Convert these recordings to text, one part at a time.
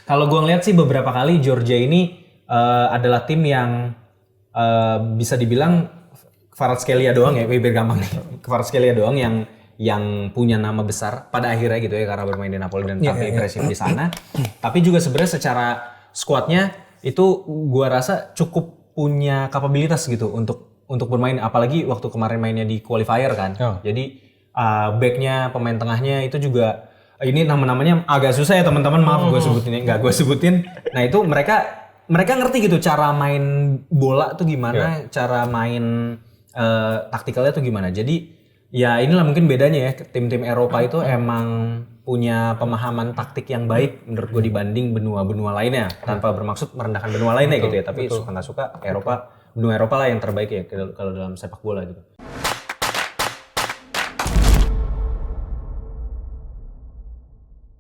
Kalau gue ngeliat sih beberapa kali Georgia ini adalah tim yang bisa dibilang Kvaratskhelia doang ya, biar gampang nih. Kvaratskhelia doang yang punya nama besar pada akhirnya gitu ya karena bermain di Napoli dan tampil impresif di sana. Tapi juga sebenarnya secara skuadnya itu gua rasa cukup punya kapabilitas gitu untuk bermain, apalagi waktu kemarin mainnya di qualifier kan. Jadi backnya, pemain tengahnya itu juga ini nama-namanya agak susah ya teman-teman, maaf gue sebutin, nggak gue sebutin. Nah itu mereka ngerti gitu cara main bola tuh gimana, cara main taktikalnya tuh gimana. Jadi ya inilah mungkin bedanya ya, tim-tim Eropa itu emang punya pemahaman taktik yang baik menurut gue dibanding benua-benua lainnya, tanpa bermaksud merendahkan benua lainnya gitu ya, tapi suka nggak suka benua Eropa lah yang terbaik ya kalau dalam sepak bola gitu.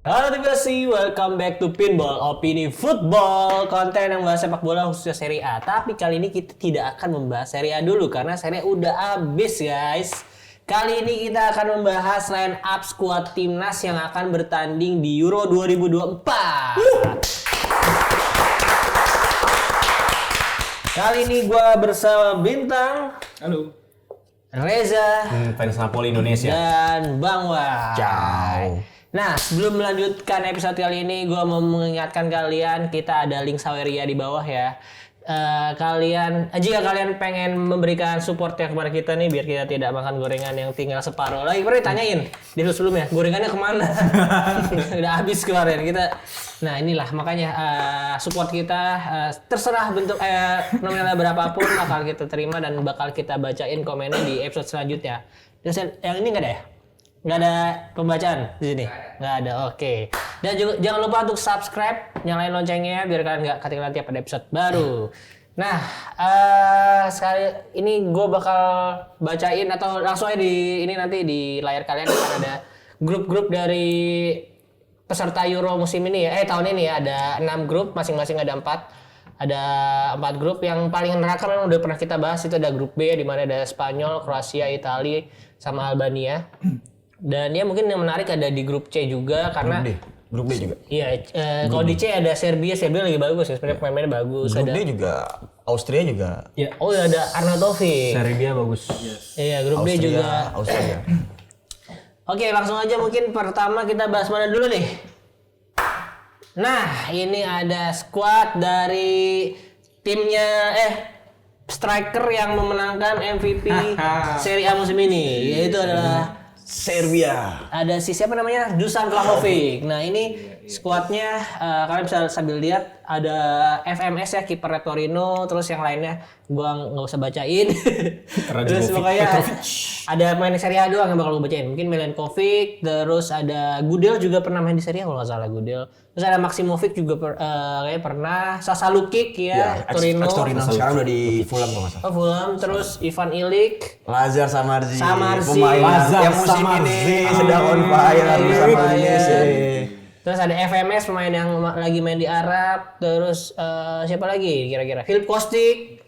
Halo Tibasi, welcome back to Pinball Opini Football, konten yang membahas sepak bola khususnya Serie A. Tapi kali ini kita tidak akan membahas Serie A dulu karena Serie A udah habis guys. Kali ini kita akan membahas line up squad timnas yang akan bertanding di Euro 2024. Kali ini gue bersama Bintang. Halo. Reza. Fans Napoli Indonesia. Dan Bang Wai. Ciao. Nah, sebelum melanjutkan episode kali ini, gue mau mengingatkan kalian, kita ada link Saweria di bawah ya. Jika kalian pengen memberikan support ya kepada kita nih, biar kita tidak makan gorengan yang tinggal separuh. Lagi pernah ditanyain di sebelumnya, gorengannya kemana? Udah habis kemarin kita. Nah inilah makanya support kita, terserah bentuk nominalnya berapapun bakal kita terima dan bakal kita bacain komennya di episode selanjutnya. Dan yang ini nggak ada ya? Nggak ada pembacaan di sini? Nggak ada, oke. Dan juga jangan lupa untuk subscribe, nyalain loncengnya biar kalian nggak ketinggalan tiap ada episode baru. Nah, sekali ini gue bakal bacain atau langsung aja nanti di layar kalian akan ada grup-grup dari peserta Euro musim ini ya. Tahun ini ya, ada 6 grup, masing-masing ada 4. Ada 4 grup. Yang paling neraka memang udah pernah kita bahas, itu ada grup B di mana ada Spanyol, Kroasia, Italia, sama Albania. Dan ya mungkin yang menarik ada di grup C juga karena Grup D juga. Iya, kalau di C ada Serbia lagi bagus ya, sebenarnya pemain-pemainnya bagus. Grup ada D juga Austria juga. Ya. Oh ya, ada Arnautovic. Serbia bagus. Iya, grup D juga. Austria. Oke, langsung aja mungkin pertama kita bahas mana dulu nih. Nah, ini ada squad dari timnya striker yang memenangkan MVP Serie A musim ini, yaitu adalah Serbia. ada siapa namanya? Dusan Vlahovic. Nah, ini skuadnya kalian bisa sambil lihat ada FMS ya, kiper Torino, terus yang lainnya gua nggak usah bacain. Terus pokoknya ada main Serie A doang yang bakal gua bacain. Mungkin Milenkovic, terus ada Gudel juga pernah main di Serie A kalau nggak salah Gudel. Terus ada Maximovic juga kayaknya pernah. Sasa Lukic ya, Torino. Torino sekarang udah di Fulham kalau nggak salah. Oh, Fulham, terus Ivan Ilic, Lazar Samardzic. Samardzic. Pemain yang musim ini sedang on fire bersama Indonesia. Terus ada FMS, pemain yang lagi main di Arab. Terus siapa lagi kira-kira? Filip Kostic,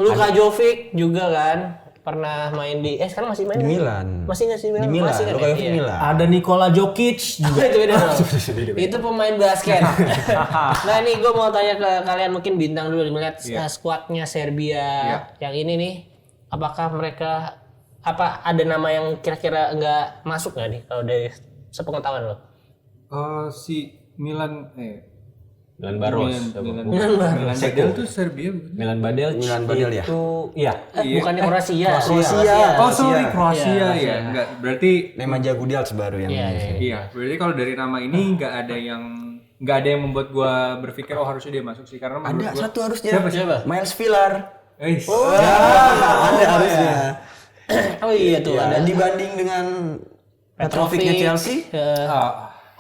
Luka Jovic juga kan pernah main di sekarang masih main Di Milan. Masih nggak sih Milan? Di Milan. Masih kan? Luka Jovic Iya. Milan. Ada Nikola Jokic juga. Itu beda. Itu pemain basket. Nah ini gue mau tanya ke kalian, mungkin Bintang dulu melihat skuadnya Serbia yang ini nih, apakah mereka ada nama yang kira-kira nggak masuk nggak nih kalau dari sepengetahuan lo? Si Milan Milan Baros. Milan Badel tuh Serbia bukan? Milan Badel ya. itu iya. Bukannya Kroasia. Oh sorry, Kroasia ya. Enggak, berarti Nemanja Gudels baru yang iya. Berarti kalau dari nama ini nggak ada yang membuat gua berpikir harusnya dia masuk sih, karena menurut ada gua satu harusnya. Siapa? Miles Villar. ada Harusnya. Oh iya tuh ada Dibanding dengan Petrovicnya Chelsea.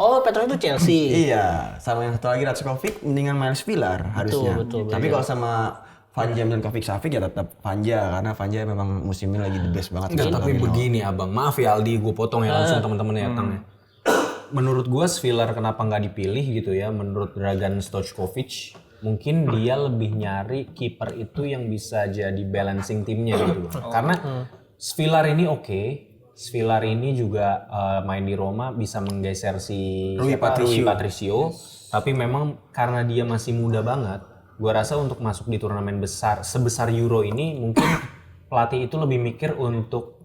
Oh, Petrovic itu Chelsea. Iya, sama yang satu lagi Ratskovic mendingan Miles Villar harusnya. Betul. Tapi kalau sama Vanja Milenkovic Savic ya tetap Vanja, karena Vanja memang musim ini lagi the best banget. Enggak, tapi begini abang, maaf ya Aldi, gue potong ya langsung teman-teman ya Tang ya. Menurut gue Villar kenapa nggak dipilih gitu ya? Menurut Dragan Stojkovic mungkin dia lebih nyari kiper itu yang bisa jadi balancing timnya gitu. Karena Villar ini oke, Svilar ini juga main di Roma bisa menggeser si Rui Patricio. Tapi memang karena dia masih muda banget, gua rasa untuk masuk di turnamen besar sebesar Euro ini mungkin pelatih itu lebih mikir untuk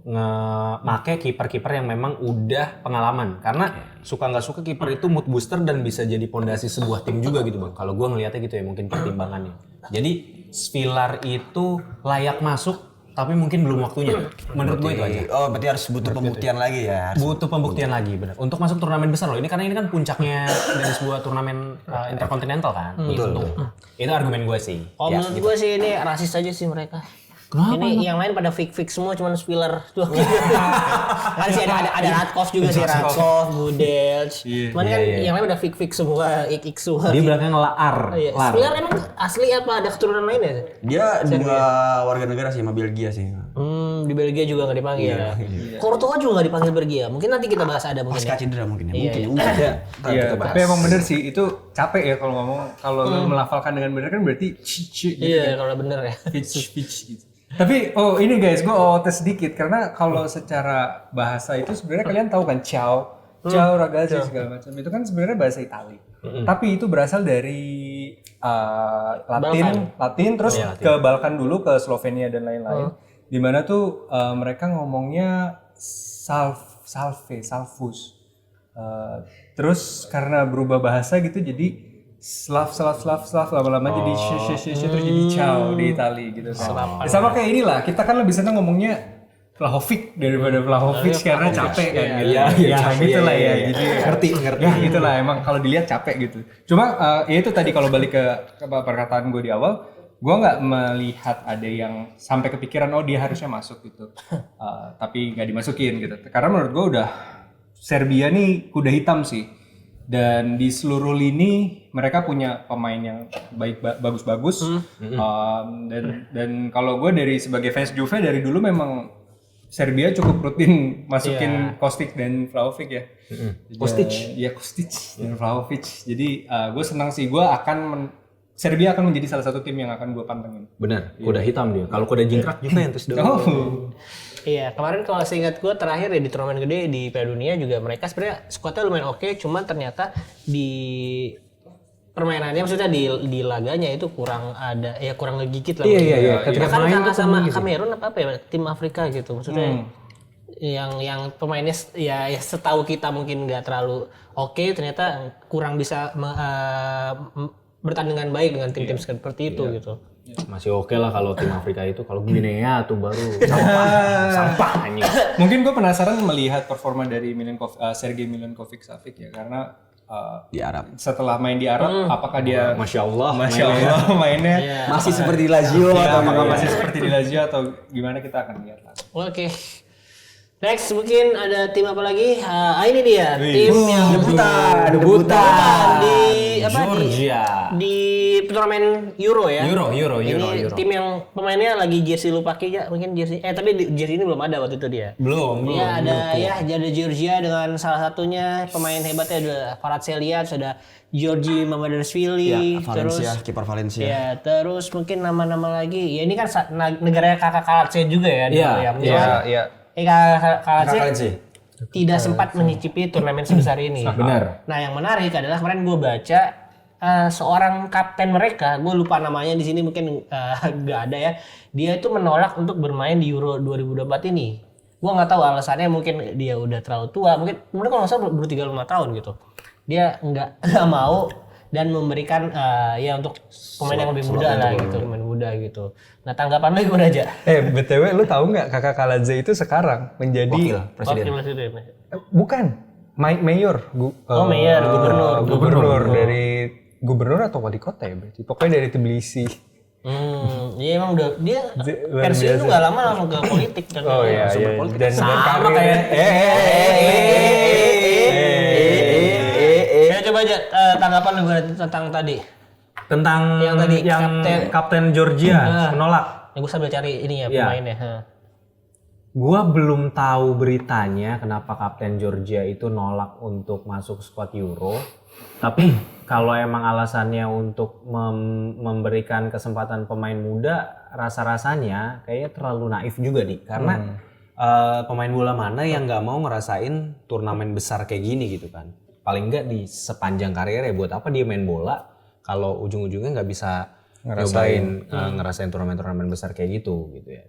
make kiper-kiper yang memang udah pengalaman. Karena suka nggak suka kiper itu mood booster dan bisa jadi pondasi sebuah tim juga gitu bang. Kalau gua ngelihatnya gitu ya mungkin pertimbangannya. Jadi Svilar itu layak masuk tapi mungkin belum waktunya. Menurut gue itu aja. Oh, berarti harus butuh pembuktian lagi ya. Butuh pembuktian lagi benar. Untuk masuk turnamen besar loh. Ini karena ini kan puncaknya dari sebuah turnamen interkontinental kan. Betul. Itu argumen gue sih. Oh, menurut gue sih ini rasis aja sih mereka. Ini yang lain pada fix semua, cuman Spiller doang. Kan sih ada Ratkov juga sih, Ratkov, Budel. Cuman kan yang lain udah fix semua, ik semua. Di belakang Lar. Spiller emang asli apa ada keturunan lain ya? Dia dua warga negara sih sama Belgia sih. Di Belgia juga nggak dipanggil. Courtois juga nggak dipanggil Belgia. Mungkin nanti kita bahas ada mungkin. Pasca cedera mungkin ya. Iya, tapi emang bener sih itu capek ya kalau ngomong, kalau lu melafalkan dengan bener kan berarti cici gitu. Iya, kalau bener ya. Pitch gitu. Tapi ini guys, gue tes sedikit karena kalau secara bahasa itu sebenarnya kalian tahu kan ciao, ragazzi segala macam itu kan sebenarnya bahasa Itali. Tapi itu berasal dari Latin terus ke Balkan dulu, ke Slovenia dan lain-lain. Di mana tuh mereka ngomongnya salvus. Terus karena berubah bahasa gitu jadi Slav lama-lama jadi terus jadi ciao di Itali gitu kan. Sama kayak inilah, kita kan lebih senang ngomongnya Vlahovic daripada Vlahovic karena capek kan gitu. Ya gitulah ya. Jadi ngerti. Ya gitulah emang kalau dilihat capek gitu. Cuma ya itu tadi kalau balik ke perkataan gue di awal, gue nggak melihat ada yang sampai kepikiran oh dia harusnya masuk gitu. Tapi nggak dimasukin gitu. Karena menurut gue udah Serbia nih kuda hitam sih. Dan di seluruh lini mereka punya pemain yang bagus-bagus. Dan kalau gue sebagai fans Juve dari dulu memang Serbia cukup rutin masukin Kostic dan Vlahovic ya. Kostic dan Vlahovic. Jadi gue senang sih, Serbia akan menjadi salah satu tim yang akan gue pantengin. Benar, kuda hitam dia. Kalau kuda jingkrak Juventus dong. Iya, kemarin kalau seingat gue terakhir ya di turnamen gede di Piala Dunia juga mereka sebenarnya skuadnya lumayan oke, cuman ternyata di permainannya maksudnya di laganya itu kurang ngegigit lah. Iya. Ketika kan kalah sama Kamerun apa ya tim Afrika gitu maksudnya. Yang pemainnya ya setahu kita mungkin nggak terlalu oke, ternyata kurang bisa bertanding dengan baik dengan tim-tim seperti itu gitu. Masih oke lah kalau tim Afrika itu, kalau Guinea tuh baru sampah anjing. Mungkin gue penasaran melihat performa dari Sergei Milinkovic-Savic ya, karena di Arab. Setelah main di Arab, apakah dia Masya Allah mainnya masih seperti di Lazio atau apakah masih seperti di Lazio atau gimana, kita akan lihat lah. Oke. Next mungkin ada tim apa lagi? Ini dia tim yang debutan di Georgia. Di turnamen Euro ya. Euro. Ini tim yang pemainnya lagi jersey lu pakai ya, mungkin jersey. Tapi jersey ini belum ada waktu itu dia. Belum. Ya ada Georgia dengan salah satunya pemain hebatnya ada Kvaratskhelia, ada Giorgi Mamardashvili, Valencia, kiper Valencia. Ya, terus mungkin nama-nama lagi. Ya ini kan negaranya kakak Kalatse juga ya. Iya. Kalatse tidak sempat menyicipi turnamen sebesar ini. Benar. Nah, yang menarik adalah kemarin gue baca seorang kapten mereka, gue lupa namanya di sini mungkin nggak ada ya. Dia itu menolak untuk bermain di Euro 2024 ini. Gue nggak tahu alasannya, mungkin dia udah terlalu tua, mungkin kalau nggak salah baru 35 tahun gitu. Dia nggak mau dan memberikan untuk pemain yang lebih muda lah gitu, pemain muda gitu. Nah, tanggapan lu gimana aja? BTW lu tahu nggak kakak Kaladze itu sekarang menjadi Wakil presiden. Bukan, mayor. Mayor, Gubernur dari gubernur atau wali kota ya berarti. Pokoknya dari Tbilisi. Iya emang udah dia pensiun tuh nggak lama langsung ke politik dan Dan sama kayak coba aja tanggapan lu tentang tadi. Tentang yang tadi Kapten Georgia menolak. Gue sambil cari ini ya pemainnya. Gua belum tahu beritanya kenapa Kapten Georgia itu nolak untuk masuk skuad Euro. Tapi kalau emang alasannya untuk memberikan kesempatan pemain muda, rasa-rasanya kayaknya terlalu naif juga nih. Karena pemain bola mana yang nggak mau ngerasain turnamen besar kayak gini gitu kan. Paling nggak di sepanjang karirnya, buat apa dia main bola kalau ujung-ujungnya nggak bisa ngerasain turnamen-turnamen besar kayak gitu ya.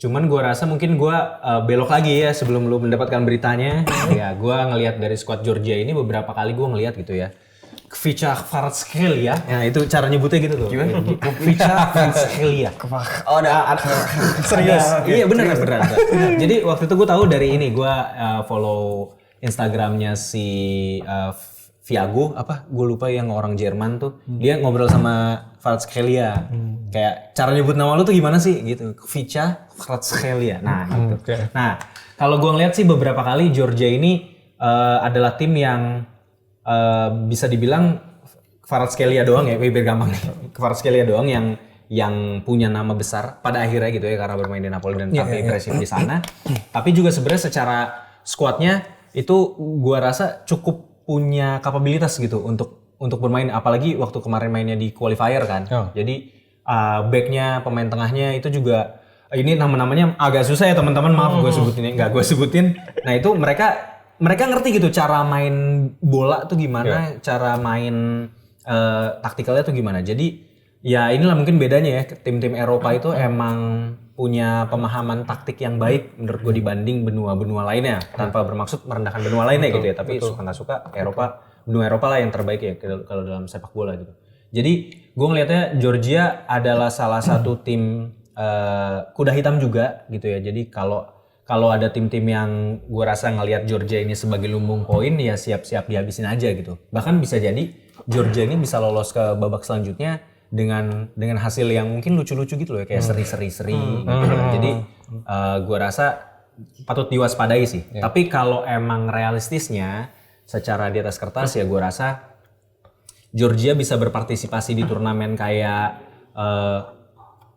Cuman gue rasa mungkin gue belok lagi ya sebelum lu mendapatkan beritanya. Ya gue ngelihat dari skuad Georgia ini beberapa kali gue ngelihat gitu ya. Kvicha Kvaratskhelia, ya itu cara nyebutnya gitu tuh. Gimana? Kvicha Kvaratskhelia. Oh ada Serius? Iya bener. Jadi waktu itu gue tahu dari ini, gue follow Instagramnya si Viago, gue lupa yang orang Jerman tuh. Dia ngobrol sama Kvaratskhelia. Kayak cara nyebut nama lu tuh gimana sih gitu. Kvicha Kvaratskhelia. Nah gitu. Nah kalau gue ngeliat sih beberapa kali Georgia ini adalah tim yang bisa dibilang Kvaratskhelia doang ya, biar gampang nih. Kvaratskhelia doang yang punya nama besar pada akhirnya gitu ya, karena bermain di Napoli dan tampil agresif di sana. Tapi juga sebenarnya secara skuadnya itu gua rasa cukup punya kapabilitas gitu untuk bermain, apalagi waktu kemarin mainnya di qualifier kan. Jadi backnya, pemain tengahnya itu juga, ini nama-namanya agak susah ya teman-teman, maaf gue sebutin, nggak gue sebutin. Nah itu mereka ngerti gitu cara main bola tuh gimana, cara main taktikalnya tuh gimana. Jadi ya inilah mungkin bedanya ya, tim-tim Eropa itu emang punya pemahaman taktik yang baik menurut gue dibanding benua-benua lainnya. Tanpa bermaksud merendahkan benua lainnya gitu ya, tapi suka nggak suka benua Eropa lah yang terbaik ya kalau dalam sepak bola gitu. Jadi gue ngelihatnya Georgia adalah salah satu tim kuda hitam juga gitu ya. Jadi kalau ada tim-tim yang gue rasa ngelihat Georgia ini sebagai lumbung poin, ya siap-siap dihabisin aja gitu. Bahkan bisa jadi Georgia ini bisa lolos ke babak selanjutnya dengan hasil yang mungkin lucu-lucu gitu loh, kayak seri-seri gitu. Jadi gue rasa patut diwaspadai sih. Tapi kalau emang realistisnya secara di atas kertas ya gue rasa Georgia bisa berpartisipasi di turnamen kayak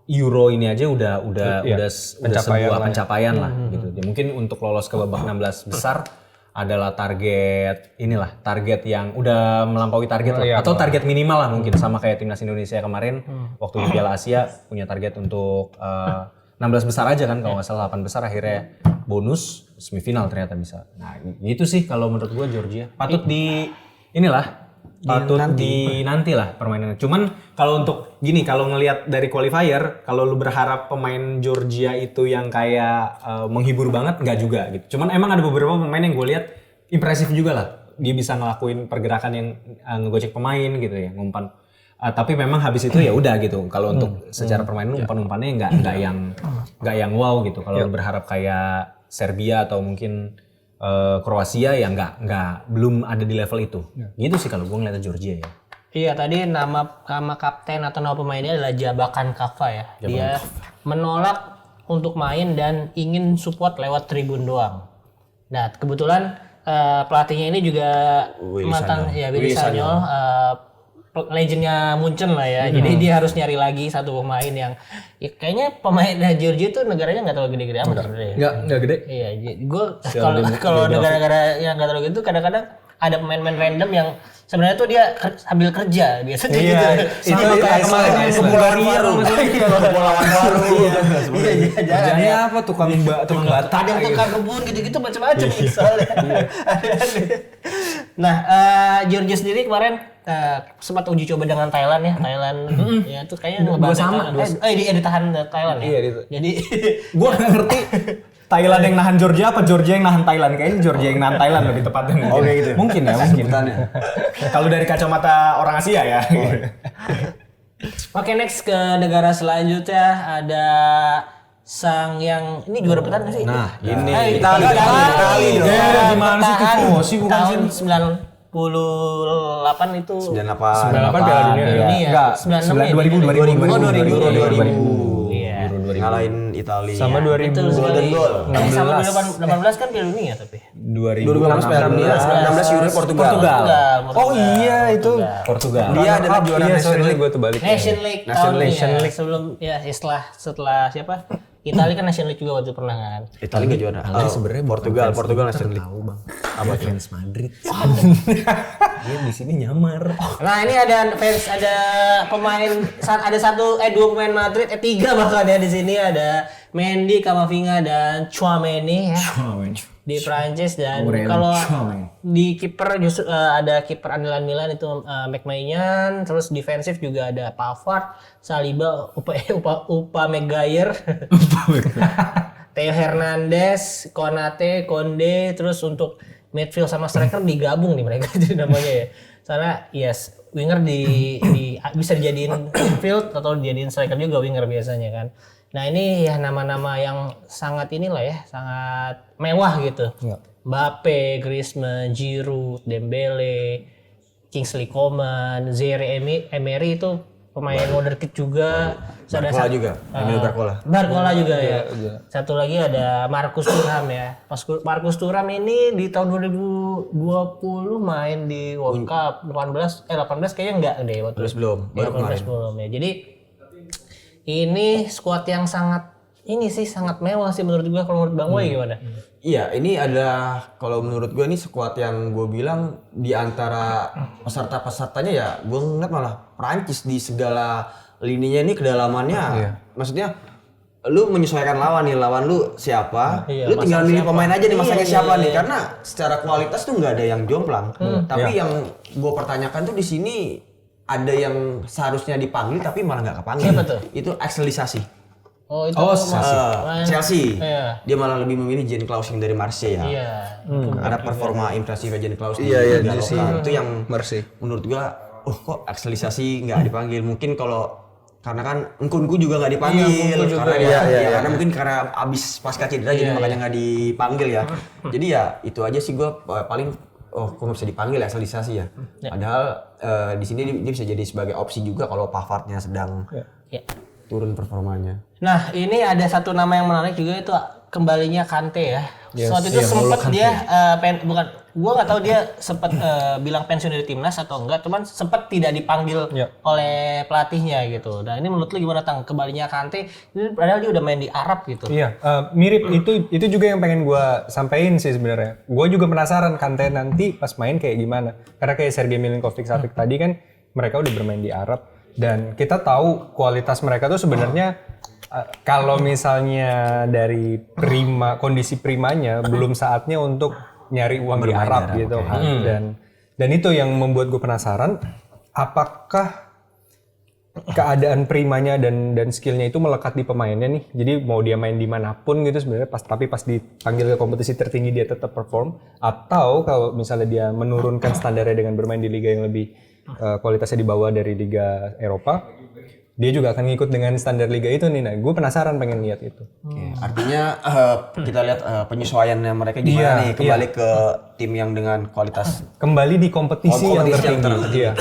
Euro ini aja udah sebuah pencapaian lah gitu. Ya, mungkin untuk lolos ke babak 16 besar adalah target yang udah melampaui target lah, atau target minimal lah mungkin, sama kayak timnas Indonesia kemarin waktu di Piala Asia punya target untuk 16 besar aja kan, kalau nggak salah 8 besar akhirnya bonus semifinal ternyata bisa. Nah itu sih kalau menurut gue Georgia patut dinanti lah permainannya. Cuman kalau untuk gini, kalau ngelihat dari qualifier, kalau lu berharap pemain Georgia itu yang kayak menghibur banget, nggak juga gitu. Cuman emang ada beberapa pemain yang gue lihat impresif juga lah. Dia bisa ngelakuin pergerakan yang ngegocek pemain gitu ya, ngumpan. Tapi memang habis itu ya udah gitu. Kalau untuk secara permainan umpan-umpannya nggak yang wow gitu. Kalau lu berharap kayak Serbia atau mungkin Kroasia ya belum ada di level itu. Gitu sih kalau gue ngeliat Georgia ya. Iya, tadi nama kapten atau nama pemainnya adalah Jabakan Kava ya. Dia menolak untuk main dan ingin support lewat tribun doang. Nah, kebetulan pelatihnya ini juga mantan Willy Sagnol, legendnya Munchen lah ya. Jadi dia harus nyari lagi satu pemain yang ya kayaknya pemain Georgia itu negaranya nggak terlalu gede-gede amat sebenarnya. Nggak gede. Iya, gue kalau negara-negara yang nggak terlalu gitu kadang-kadang ada pemain-pemain random yang sebenarnya tuh dia sambil kerja biasanya gitu. Itu kayak kemarin Bulgaria loh, Kepulauan baru. Kerjanya apa, tukang bata. Ada yang tukang kebun gitu-gitu macam-macam misalnya. Nah, Georgia sendiri kemarin sempat uji coba dengan Thailand ya. Ya itu kayaknya ngebahas sama. Ditahan Thailand ya. Iya, jadi gue nggak ngerti Thailand yang nahan Georgia apa Georgia yang nahan Thailand. Kayaknya Georgia yang nahan Thailand lebih tepatnya. Oke gitu. Mungkin ya. Kalau dari kacamata orang Asia ya. Oke, next ke negara selanjutnya ada sang yang ini juara bertahan nggak sih? Nah, ini Itali. Gimana sih tifosi bukan tahun sih? 98 itu 98 Piala Dunia. ini ya. Enggak, 2000. Oh, 2000. Iya. ngalahin Italia. Sama 2000 Golden Goal. Sama 2018 kan Piala Dunia tapi. 2018 Piala Dunia, 19 Euro Portugal. Oh iya itu Portugal. Dia adalah juara Nation League. Gue terbalik. Nation League tahun ini ya. Sebelum ya setelah siapa? Italia kan Nation League juga waktu pernah kan. Italia enggak juara. Sebenarnya Portugal Nation League. Tahu bang. Apa fans Madrid? Dia di sini nyamar. Nah ini ada pemain dua pemain Madrid, tiga bahkan ya di sini ada Mendy, Camavinga dan Tchouaméni ya di Prancis. Dan kalau di kiper justru ada kiper andalan Milan itu Maignan, terus defensif juga ada Pavard, Saliba, Upamecano, Theo Hernandez, Konate, Konde, terus untuk midfield sama striker digabung nih mereka jadi namanya ya. Karena yes, winger bisa dijadiin midfield atau dijadiin striker juga winger biasanya kan. Nah ini ya nama-nama yang sangat inilah ya, sangat mewah gitu. Mbappe, Griezmann, Giroud, Dembele, Kingsley Coman, Zaire Emery itu pemain wonderkid juga. Barcola juga, Emil Barcola. Barcola juga ya. Satu lagi ada Marcus Thuram ya. Marcus Thuram ini di tahun 2020 main di World Cup 18 kayaknya enggak deh waktu. Belum, baru kemarin. Belum ya. Jadi ini skuad yang sangat mewah sih menurut gua. Kalau menurut Bang Wai gimana? Iya, ini adalah kalau menurut gue ini skuad yang gue bilang di antara peserta-pesertanya ya gue ngeliat malah Prancis di segala lininya ini kedalamannya. Maksudnya lu menyesuaikan lawan lu siapa, lu tinggal milih pemain aja nih masangnya siapa nih, karena secara kualitas tuh nggak ada yang jomplang. Tapi yang gue pertanyakan tuh di sini ada yang seharusnya dipanggil tapi malah nggak kepanggil. Siapa tuh? Itu Axel Disasi. Oh itu Chelsea. Iya. Dia malah lebih memilih Jean Clauss yang dari Marseille ya. Iya. Ada performa impresif Jean Clauss di Iya, Liga Jesse lokal. Itu yang Marseille. menurut gua, kok akselisasi nggak dipanggil. Mungkin kalau karena kan Nkunku juga nggak dipanggil karena mungkin karena abis pasca cedera jadi makanya nggak dipanggil ya. Jadi ya itu aja sih gua paling kok nggak bisa dipanggil ya akselisasi ya. Padahal di sini dia bisa jadi sebagai opsi juga kalau Pavardnya sedang turun performanya. Nah ini ada satu nama yang menarik juga itu kembalinya Kante ya. Waktu itu sempat dia gua nggak tahu dia sempat bilang pensiun dari timnas atau enggak, cuman sempat tidak dipanggil oleh pelatihnya gitu. Dan ini menurut lu gimana Tang? Kembalinya Kante, ini padahal dia udah main di Arab gitu. Iya, mirip itu juga yang pengen gua sampein sih sebenarnya. Gua juga penasaran Kante nanti pas main kayak gimana. Karena kayak Sergej Milinkovic-Savic tadi kan mereka udah bermain di Arab. Dan kita tahu kualitas mereka tuh sebenarnya kalau misalnya dari kondisi primanya belum saatnya untuk nyari uang di Arab gitu kan. Dan itu yang membuat gue penasaran apakah keadaan primanya dan skillnya itu melekat di pemainnya nih. Jadi mau dia main dimanapun gitu sebenarnya tapi pas dipanggil ke kompetisi tertinggi dia tetap perform, atau kalau misalnya dia menurunkan standarnya dengan bermain di liga yang lebih kualitasnya di bawah dari Liga Eropa, dia juga akan ngikut dengan standar liga itu nih. Nah, gue penasaran pengen lihat itu. Artinya kita lihat penyesuaiannya mereka gimana nih kembali ke tim yang dengan kualitas kembali di kompetisi yang tertinggi.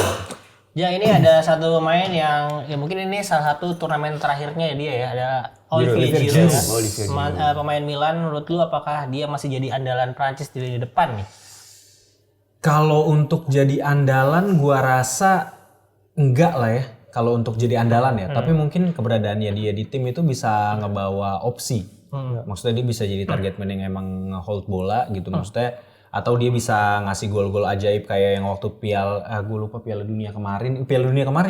Ya ini ada satu pemain yang ya mungkin ini salah satu turnamen terakhirnya ya dia ya, ada Olivier Giroud. Pemain Milan, menurut lu apakah dia masih jadi andalan Prancis di lini depan nih? Kalau untuk jadi andalan gua rasa enggak lah ya. Kalau untuk jadi andalan ya, tapi mungkin keberadaannya dia di tim itu bisa ngebawa opsi. Maksudnya dia bisa jadi target man yang emang nge-hold bola gitu maksudnya, atau dia bisa ngasih gol-gol ajaib kayak yang waktu gue lupa Piala Dunia kemarin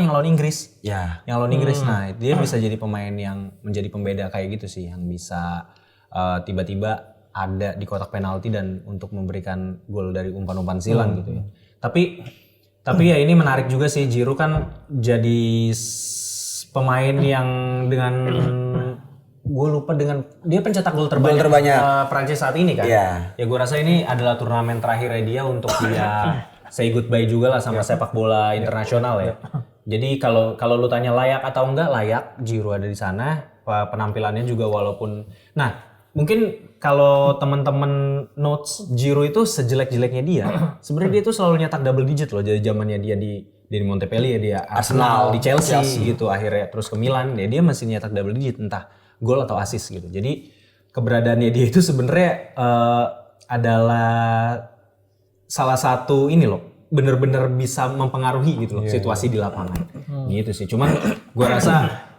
yang lawan Inggris. Ya. Yang lawan Inggris. Nah, dia bisa jadi pemain yang menjadi pembeda kayak gitu sih, yang bisa tiba-tiba ada di kotak penalti dan untuk memberikan gol dari umpan-umpan silang gitu ya. Tapi ya ini menarik juga sih, Giroud kan jadi pemain yang dengan gue lupa dengan dia pencetak gol terbanyak Prancis saat ini kan. Ya gue rasa ini adalah turnamen terakhirnya dia untuk dia say goodbye juga lah sama sepak bola internasional ya. Jadi kalau lu tanya layak atau enggak, layak Giroud ada di sana. Penampilannya juga walaupun mungkin kalau teman-teman notes Giroud itu sejelek-jeleknya dia, sebenarnya dia tuh selalu nyetak double digit loh dari zamannya dia di Montpellier, dia Arsenal, di Chelsea gitu, akhirnya terus ke Milan, dia masih nyetak double digit entah gol atau assist gitu. Jadi keberadaannya dia itu sebenarnya adalah salah satu ini loh, bener-bener bisa mempengaruhi gitu loh situasi di lapangan. Gitu sih. Cuman gue rasa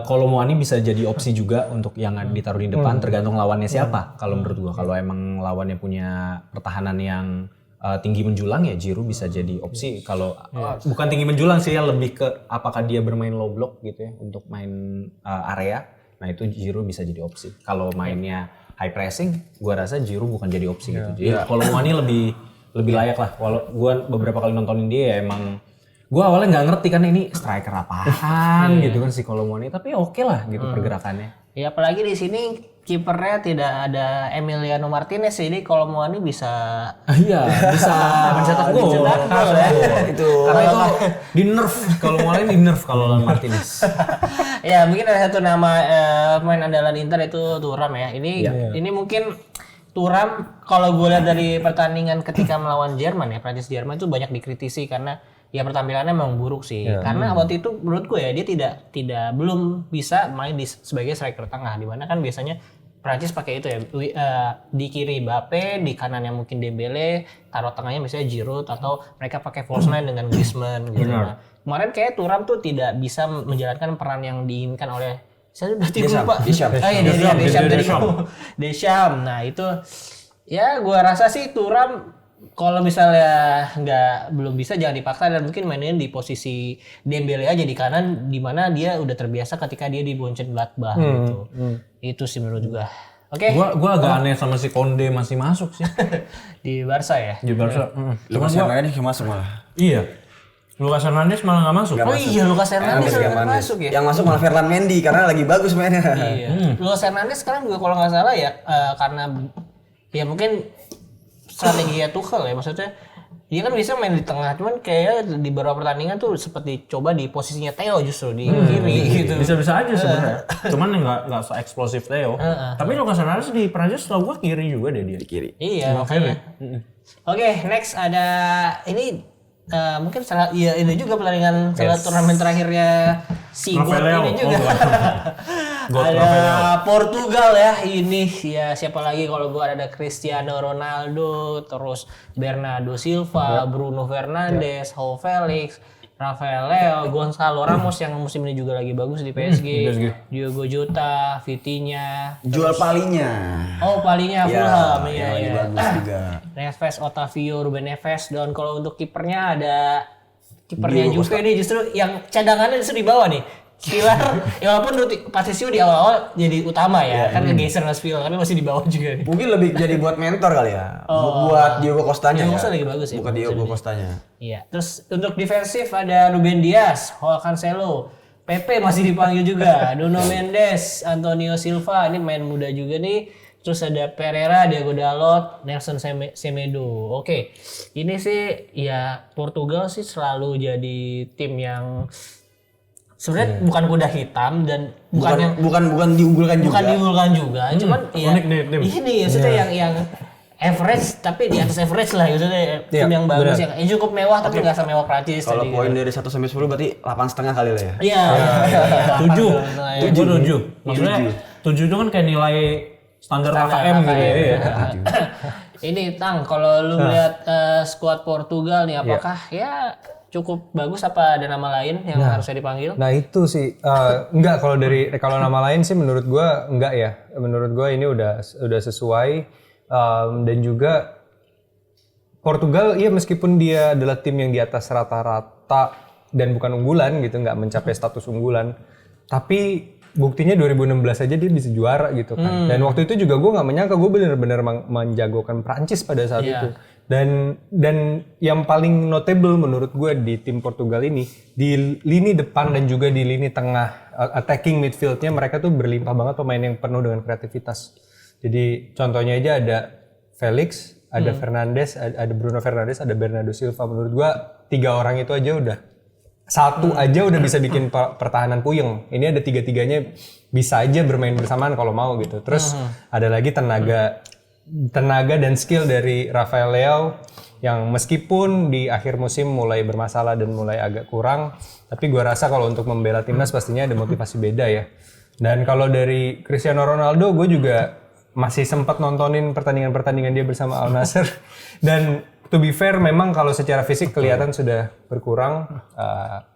Kolomuani bisa jadi opsi juga untuk yang ditaruh di depan, tergantung lawannya siapa. Kalau menurut gue, kalau emang lawannya punya pertahanan yang tinggi menjulang ya Giroud bisa jadi opsi. Kalau bukan tinggi menjulang sih ya, lebih ke apakah dia bermain low block gitu ya untuk main area. Nah itu Giroud bisa jadi opsi. Kalau mainnya high pressing, gue rasa Giroud bukan jadi opsi gitu. Jadi Kolomuani lebih layak lah. Walau gue beberapa kali nontonin dia ya emang gue awalnya nggak ngerti kan ini striker apaan gitu kan si Kolomuani, tapi oke lah gitu pergerakannya. Ya apalagi di sini kipernya tidak ada Emiliano Martinez, jadi Kolomuani bisa Iya, bisa mencetak gol. Itu Karena itu di nerf Kolomuani di nerf kalau lawan Martinez. Ya mungkin ada satu nama pemain andalan Inter itu Thuram ya. Ini mungkin Thuram kalau gue lihat dari pertandingan ketika melawan Jerman ya, Prancis Jerman itu banyak dikritisi karena ya pertampilannya memang buruk sih. Karena waktu itu menurut gue ya dia tidak belum bisa main sebagai striker tengah, di mana kan biasanya Prancis pakai itu ya, di kiri Mbappe, di kanannya mungkin Dembele, taruh tengahnya misalnya Giroud atau mereka pakai false nine dengan Griezmann gitu. Nah, kemarin kayak Thuram tuh tidak bisa menjalankan peran yang diinginkan oleh saya udah lupa. Deschamps. Nah, itu ya gua rasa sih Thuram kalau misalnya belum bisa jangan dipaksa dan mungkin mainin di posisi Dembele aja di kanan di mana dia udah terbiasa ketika dia di Mönchengladbach gitu. Itu sih menurut gua. Oke. Gua agak aneh sama si Konde masih masuk sih Di Barca ya. di Barca. Lucas Hernandez masuk malah. Iya. Lucas Hernandez malah nggak masuk. Iya, Lucas Hernandez nggak masuk ya. Yang masuk malah Ferland Mendy karena lagi bagus mainnya. Iya. Lucas Hernandez sekarang juga kalau nggak salah ya karena ya mungkin strategi Tuchel ya, maksudnya dia kan bisa main di tengah, cuman kayak di beberapa pertandingan tuh seperti coba di posisinya Theo justru di kiri gitu. Bisa-bisa aja sebenarnya. Cuman nggak se-eksplosif Theo. Tapi Lucas Hernandez di Prancis setahu gua kiri juga deh dia. Kiri. Iya, makanya. Oke, next ada ini mungkin ini juga pertandingan salah turnamen terakhirnya si God ini juga. Ada Portugal ya, ini ya siapa lagi kalau gua ada Cristiano Ronaldo, terus Bernardo Silva, Bruno Fernandes, Joao Felix, Rafael Leo, Gonzalo Ramos yang musim ini juga lagi bagus di PSG, Diogo Jota, Vitinha, Jual palinya. Oh palinya Fulham ya, lagi bagus juga. Neves, Otavio, Ruben Neves, dan kalau untuk kipernya ada kipernya Juve nih justru yang cadangannya justru di bawah nih. Pilar, ya walaupun Patricio di awal-awal jadi utama ya, kan kegeser Mas Pilar, tapi masih di bawah juga nih. Mungkin lebih jadi buat mentor kali ya. Buat Diogo Costanya. Diogo Costa lagi bagus ya. Bukan Diogo Costanya. Iya, terus untuk defensif ada Ruben Dias, Joao Cancelo, Pepe masih dipanggil juga, Nuno Mendes, Antonio Silva, ini main muda juga nih. Terus ada Pereira, Diego Dalot, Nelson Semedo. Oke, ini sih ya Portugal sih selalu jadi tim yang sebenarnya bukan kuda hitam dan bukan diunggulkan juga. Bukan diunggulkan juga, cuman ya ini maksudnya yang average tapi di atas average lah maksudnya tim yang bagus yang cukup mewah tapi nggak semewah Prancis. Kalau poin dari 1 sampai 10 berarti 8,5 kali lah ya. Iya. 7. Maksudnya 7 itu kan kayak nilai standar KKM gitu ya. Ini Tang, kalau lu lihat skuad Portugal nih apakah ya cukup bagus apa ada nama lain yang harusnya dipanggil? Nah itu sih enggak, kalau nama lain sih menurut gua enggak ya. Menurut gua ini udah sesuai dan juga Portugal ya meskipun dia adalah tim yang di atas rata-rata dan bukan unggulan gitu, nggak mencapai status unggulan, tapi buktinya 2016 aja dia bisa juara gitu kan. Dan waktu itu juga gue nggak menyangka, gue benar-benar menjagokan Prancis pada saat itu. Dan yang paling notable menurut gue di tim Portugal ini, di lini depan dan juga di lini tengah attacking midfieldnya mereka tuh berlimpah banget pemain yang penuh dengan kreativitas. Jadi contohnya aja ada Felix, ada Fernandes, ada Bruno Fernandes, ada Bernardo Silva. Menurut gue 3 orang itu aja udah udah bisa bikin pertahanan puyeng. Ini ada 3-3-nya bisa aja bermain bersamaan kalau mau gitu. Terus ada lagi tenaga dan skill dari Rafael Leo yang meskipun di akhir musim mulai bermasalah dan mulai agak kurang, tapi gue rasa kalau untuk membela timnas pastinya ada motivasi beda ya. Dan kalau dari Cristiano Ronaldo, gue juga masih sempat nontonin pertandingan-pertandingan dia bersama Al Nassr dan to be fair memang kalau secara fisik kelihatan sudah berkurang,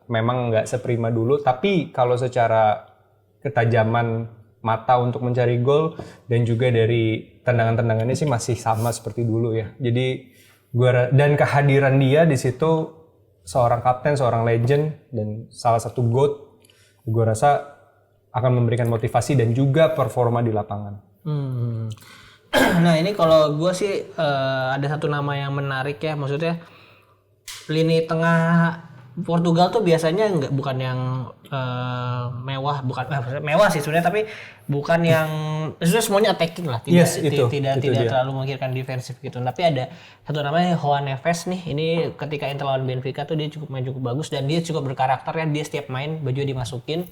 memang nggak seprima dulu, tapi kalau secara ketajaman mata untuk mencari gol dan juga dari tendangan-tendangannya sih masih sama seperti dulu ya. Jadi dan kehadiran dia di situ seorang kapten, seorang legend dan salah satu GOAT, gue rasa akan memberikan motivasi dan juga performa di lapangan. Nah ini kalau gue sih ada satu nama yang menarik ya, maksudnya lini tengah Portugal tuh biasanya bukan yang mewah, mewah sih sebenarnya, tapi bukan yang semuanya attacking lah, tidak terlalu memikirkan defensif gitu. Tapi ada satu namanya João Neves nih, ini ketika Inter lawan Benfica tuh dia main cukup bagus dan dia cukup berkarakter ya, dia setiap main baju dimasukin.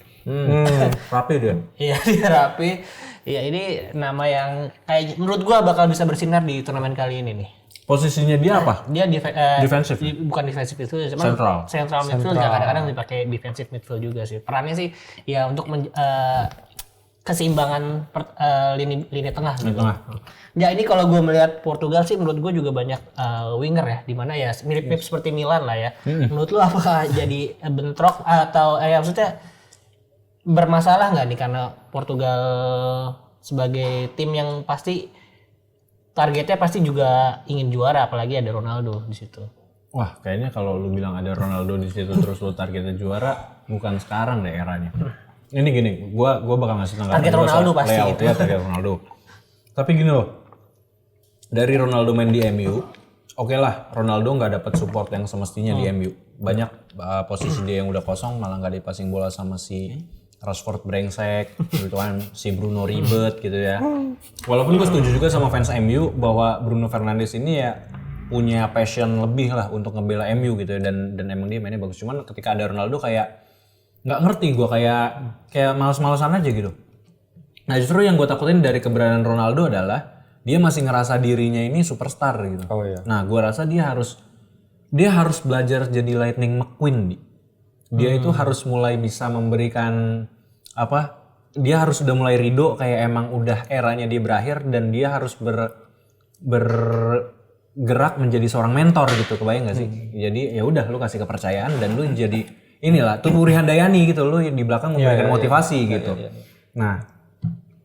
Rapi dia. Iya dia rapi. Iya ini nama yang kayak menurut gua bakal bisa bersinar di turnamen kali ini nih. Posisinya dia apa? Dia defensif. Bukan defensif itu, cuma central midfield, kadang-kadang dipakai defensive midfield juga sih. Perannya sih ya untuk keseimbangan lini tengah gitu. Ya ini kalau gue melihat Portugal sih menurut gue juga banyak winger ya, di mana ya mirip-mirip seperti Milan lah ya. Menurut lu apakah jadi bentrok atau maksudnya bermasalah nggak nih karena Portugal sebagai tim yang pasti targetnya pasti juga ingin juara, apalagi ada Ronaldo di situ. Wah, kayaknya kalau lu bilang ada Ronaldo di situ terus lu targetnya juara, bukan sekarang deh eranya. Ini gini, gua bakal ngasih tanggapan target Ronaldo pasti layout, gitu. Ya, target Ronaldo. Tapi gini loh, dari Ronaldo main di MU, oke lah, Ronaldo nggak dapat support yang semestinya di MU. Banyak posisi dia yang udah kosong, malah nggak dipassing bola sama si Rashford brengsek, gitu kan, si Bruno ribet gitu ya. Walaupun gue setuju juga sama fans MU bahwa Bruno Fernandes ini ya punya passion lebih lah untuk ngebela MU gitu ya, dan emang dia mainnya bagus. Cuman ketika ada Ronaldo kayak nggak ngerti gue, kayak males-malesan aja gitu. Nah justru yang gue takutin dari keberadaan Ronaldo adalah dia masih ngerasa dirinya ini superstar gitu. Oh iya. Nah gue rasa dia harus belajar jadi Lightning McQueen. Dia itu harus mulai bisa memberikan dia harus udah mulai ridho kayak emang udah eranya dia berakhir, dan dia harus bergerak menjadi seorang mentor gitu, kebayang gak sih? Jadi ya udah lu kasih kepercayaan dan lu jadi inilah tuh Uri Handayani gitu, lu di belakang memberikan motivasi gitu. Nah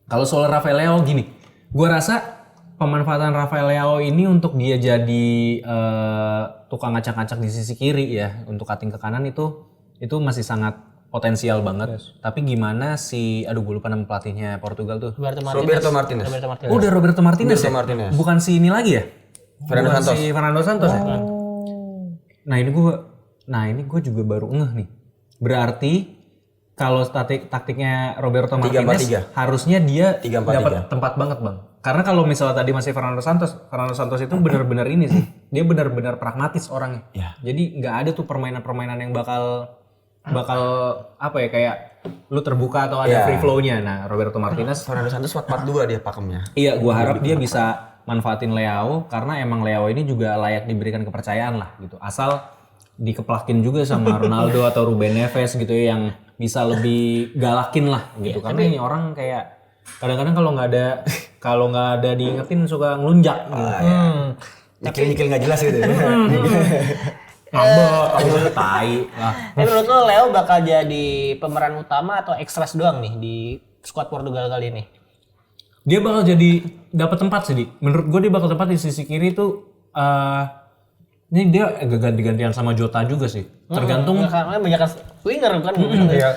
kalau soal Rafael Leao gini, gua rasa pemanfaatan Rafael Leao ini untuk dia jadi tukang ngacak-ngacak di sisi kiri ya, untuk cutting ke kanan itu masih sangat potensial banget. Tapi gimana gue lupa nama pelatihnya Portugal tuh. Roberto Martinez. Oh, udah Roberto Martinez ya? Martinez. Bukan si ini lagi ya? Fernando Santos. Ya? Nah ini gue juga baru ngeh nih. Berarti kalau taktiknya Roberto Martinez 3-4-3. harusnya dia 3-4-3. dapat tempat banget bang. Karena kalau misalnya tadi masih Fernando Santos itu benar-benar ini sih. Dia benar-benar pragmatis orangnya. Ya. Jadi nggak ada tuh permainan-permainan yang bakal kayak lu terbuka atau ada free flow-nya. Nah, Roberto Martinez Fernando Santos 4-4-2 dia pakemnya. Iya, gua harap dia bisa manfaatin Leao, karena emang Leao ini juga layak diberikan kepercayaan lah gitu. Asal dikeplakin juga sama Ronaldo atau Ruben Neves gitu ya, yang bisa lebih galakin lah gitu. Karena ini orang kayak kadang-kadang kalau nggak ada diingetin suka ngelunjak gitu. Nyikil nggak jelas gitu. Ngambek, tai. Tapi menurut lo Leo bakal jadi pemeran utama atau ekstras doang nih di skuad Portugal kali ini? Dia bakal jadi dapat tempat sih, Di. Menurut gue dia bakal tempat di sisi kiri tuh. Ini dia ganti-gantian sama Jota juga sih. Tergantung. Karena banyak winger kan.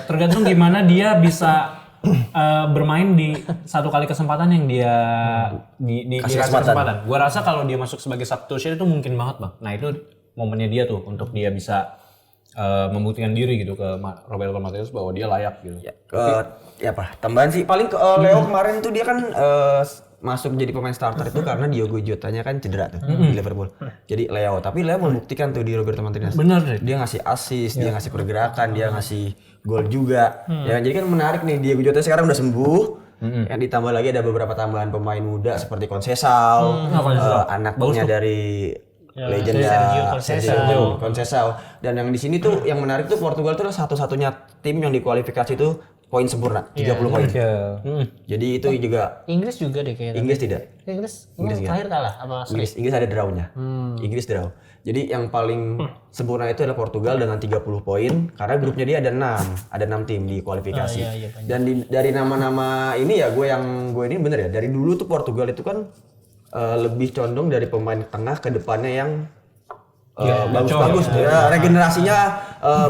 Tergantung gimana dia bisa bermain di satu kali kesempatan yang dia dikasih kesempatan. Gue rasa kalau dia masuk sebagai substitution itu mungkin banget bang. Nah itu momennya dia tuh untuk dia bisa membuktikan diri gitu ke Roberto Martinez bahwa dia layak gitu. Tambahan sih paling ke Leo kemarin tuh dia kan masuk jadi pemain starter itu karena Diogo Jotanya kan cedera tuh di Liverpool. Jadi Leo membuktikan tuh di Roberto Martinez. Bener deh. Dia ngasih assist, dia ngasih pergerakan, dia ngasih gol juga. Ya jadi kan menarik nih, Diogo Jota sekarang udah sembuh. Yang ditambah lagi ada beberapa tambahan pemain muda seperti Conceição, anaknya dari legenda Sergio Conceição. Dan yang di sini tuh yang menarik tuh Portugal tuh satu-satunya tim yang dikualifikasi tuh poin sempurna 30 poin. Jadi itu juga Inggris juga deh kayaknya. Inggris tidak. Inggris terakhir kalah apa? Inggris ada draw-nya. Inggris draw. Jadi yang paling sempurna itu adalah Portugal dengan 30 poin karena grupnya dia ada 6 tim di kualifikasi. Dan dari nama-nama ini ya gue ini bener ya, dari dulu tuh Portugal itu kan lebih condong dari pemain tengah ke depannya yang bagus-bagus. Ya, regenerasinya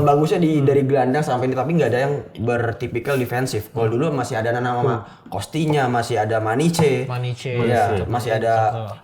bagusnya dari gelandang sampai ini, tapi nggak ada yang bertipikal defensif. Kalau dulu masih ada nama Costinya, masih ada Maniche. Ya, masih ada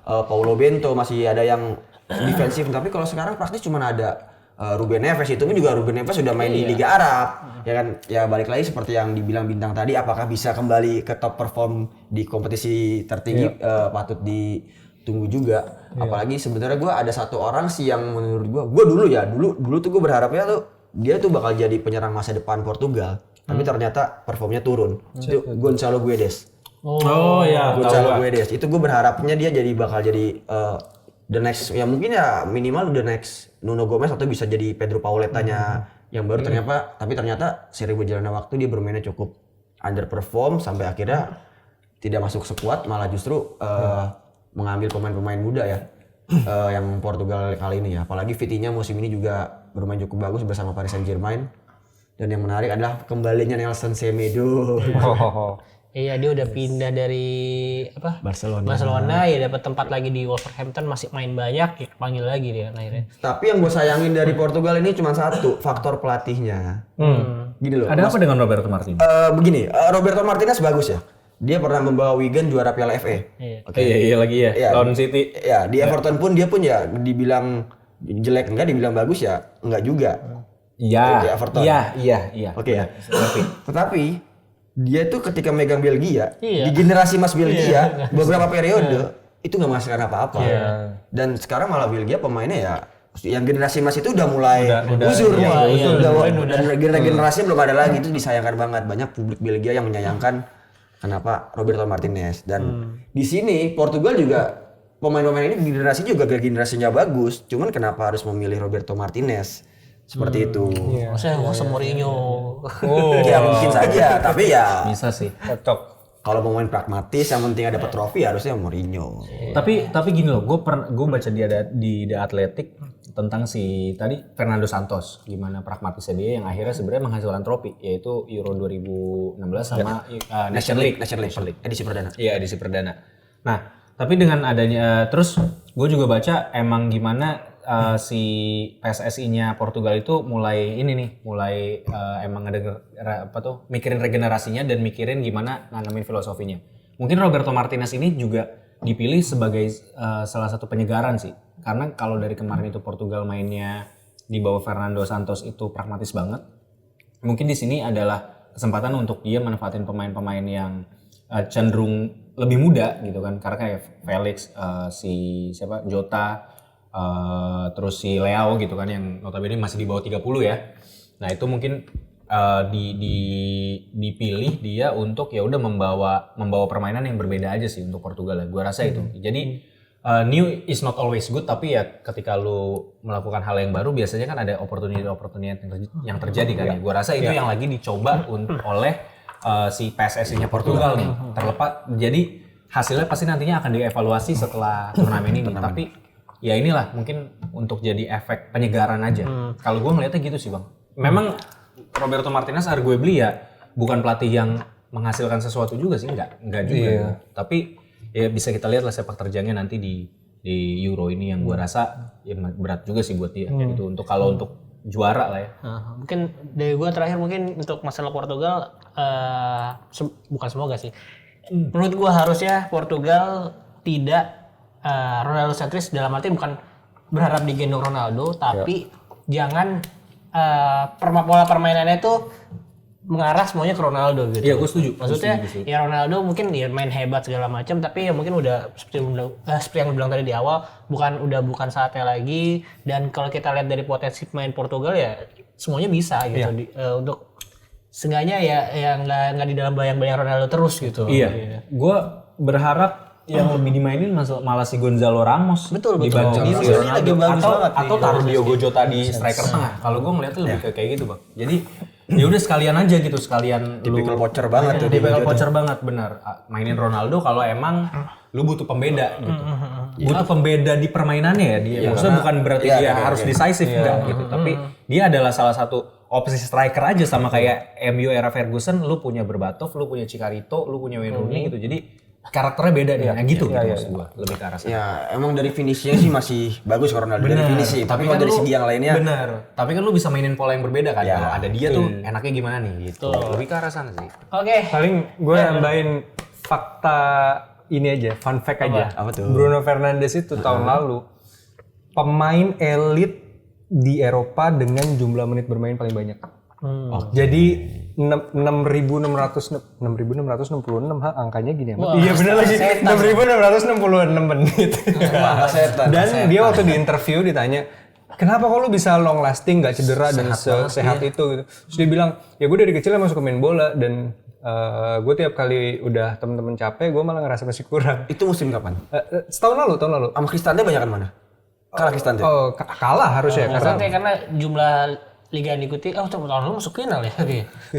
Paulo Bento, masih ada yang defensif. Tapi kalau sekarang praktis cuma ada Ruben Neves. Itu pun juga Ruben Neves sudah main di Liga Arab. Ya kan, ya balik lagi seperti yang dibilang Bintang tadi, apakah bisa kembali ke top perform di kompetisi tertinggi patut ditunggu juga. Apalagi sebenarnya gue ada satu orang sih yang menurut gue dulu tuh gue berharapnya tuh dia tuh bakal jadi penyerang masa depan Portugal, tapi ternyata performnya turun. Itu Gonçalo Guedes. Oh ya, Gonçalo Guedes. Itu gue berharapnya dia bakal jadi the next, ya mungkin ya minimal the next Nuno Gomes atau bisa jadi Pedro Pauletanya yang baru. Ternyata seiring berjalannya waktu dia bermainnya cukup underperform sampai akhirnya tidak masuk skuad, malah justru mengambil pemain-pemain muda ya. Yang Portugal kali ini ya. Apalagi Vitinha musim ini juga bermain cukup bagus bersama Paris Saint-Germain. Dan yang menarik adalah kembalinya Nelson Semedo. Iya, dia udah pindah dari Barcelona ya, dapat tempat lagi di Wolverhampton, masih main banyak, ya panggil lagi dia akhirnya. Tapi yang gue sayangin dari Portugal ini cuma satu, faktor pelatihnya. Gini loh. Ada apa dengan Roberto Martinez? Begini, Roberto Martinez bagus ya. Dia pernah membawa Wigan juara Piala FA. Iya lagi ya. Lawan City. Ya, di Everton pun dia pun ya dibilang jelek enggak, dibilang bagus ya enggak juga. Iya. Di Everton. Iya. Oke ya. Tetapi dia tuh ketika megang Belgia, di generasi Mas Belgia, beberapa periode itu nggak menghasilkan apa-apa. Dan sekarang malah Belgia pemainnya ya, yang generasi Mas itu udah mulai uzur. Dan generasi belum ada lagi, itu disayangkan banget. Banyak publik Belgia yang menyayangkan kenapa Roberto Martinez. Dan di sini Portugal juga pemain-pemain ini generasinya bagus, cuman kenapa harus memilih Roberto Martinez? Seperti itu. Maksudnya Mourinho. Ya mungkin saja, tapi ya Bisa sih. Cocok. kalau pemain pragmatis yang penting dapat trofi harusnya Mourinho. Tapi gini loh, gue baca di The Athletic tentang si tadi Fernando Santos, gimana pragmatisnya dia yang akhirnya sebenarnya menghasilkan trofi, yaitu Euro 2016 sama National League. Edisi perdana. Iya, edisi perdana. Nah, tapi dengan adanya terus gue juga baca emang gimana si PSSI-nya Portugal itu mulai emang ada mikirin regenerasinya dan mikirin gimana nanamin filosofinya. Mungkin Roberto Martinez ini juga dipilih sebagai salah satu penyegaran sih. Karena kalau dari kemarin itu Portugal mainnya di bawah Fernando Santos itu pragmatis banget. Mungkin di sini adalah kesempatan untuk dia manfaatin pemain-pemain yang cenderung lebih muda gitu kan. Karena kayak Felix, Jota, terus si Leao gitu kan yang notabene masih di bawah 30 ya. Nah, itu mungkin dipilih dia untuk ya udah membawa permainan yang berbeda aja sih untuk Portugal ya. Gua rasa itu. Jadi new is not always good, tapi ya ketika lu melakukan hal yang baru biasanya kan ada opportunity yang terjadi kan ya. Gua rasa itu yang lagi dicoba oleh si PSSI-nya Portugal nih. Terlepas jadi hasilnya pasti nantinya akan dievaluasi setelah turnamen ini. Tapi ya inilah mungkin untuk jadi efek penyegaran aja. Kalau gue ngeliatnya gitu sih bang. Memang Roberto Martinez arguably ya bukan pelatih yang menghasilkan sesuatu juga sih, enggak juga. Tapi ya bisa kita lihat lah sepak terjangnya nanti di Euro ini yang gue rasa ya berat juga sih buat dia. Gitu untuk kalau untuk juara lah ya. Mungkin dari gue terakhir mungkin untuk masalah Portugal bukan semoga sih. Menurut gue harusnya Portugal tidak Ronaldo sentris, dalam arti bukan berharap digendong Ronaldo, tapi jangan pola permainannya itu mengarah semuanya ke Ronaldo gitu. Iya, gue setuju. Maksudnya ya Ronaldo mungkin ya main hebat segala macam, tapi ya mungkin udah seperti yang lu bilang tadi di awal, bukan saatnya lagi. Dan kalau kita lihat dari potensi pemain Portugal ya semuanya bisa gitu. Untuk seenggaknya ya nggak di dalam bayang-bayang Ronaldo terus gitu. Iya. Gue berharap yang lebih dimainin malah si Gonzalo Ramos dibanding si Ronaldo atau taruh Diogo Jota di striker tengah. Kalau gue ngeliatnya lebih kayak gitu bang. Jadi ya udah sekalian aja gitu, sekalian Tipikal voucher banget tuh. Tipikal voucher banget, benar. Mainin Ronaldo kalau emang lu butuh pembeda gitu. Butuh pembeda di permainannya ya dia. Maksudnya bukan berarti dia harus decisive enggak gitu. Tapi dia adalah salah satu opsi striker aja, sama kayak MU era Ferguson, lu punya Berbatov, lu punya Cicarito, lu punya Wayne Rooney gitu. Jadi karakternya beda nih. Nah gitu maksud gua, lebih ke arah sana. Ya emang dari finishnya sih masih bagus kalau Ronaldo dari finish, tapi kalau dari segi yang lainnya bener. Tapi kan lu bisa mainin pola yang berbeda kan. Kalau ada dia tuh enaknya gimana nih gitu. Lebih ke arah sana sih. Oke. Paling gue nambahin fakta ini aja, fun fact aja. Apa tuh? Bruno Fernandes itu tahun lalu pemain elit di Eropa dengan jumlah menit bermain paling banyak. Jadi 6.666 angkanya gini apa? Iya benar lagi 6.666 menit. Dan dia waktu di interview ditanya, kenapa kok lu bisa long lasting, nggak cedera dan sehat itu gitu. Terus dia bilang, ya gue dari kecil emang suka main bola dan gue tiap kali udah temen-temen capek, gue malah ngerasa masih kurang. itu musim kapan? Tahun lalu. Sama Cristante banyak kan mana? Kalah Cristante. Oh, kalah harusnya Karena jumlah liga yang diikuti, tahun lalu masuk final ya.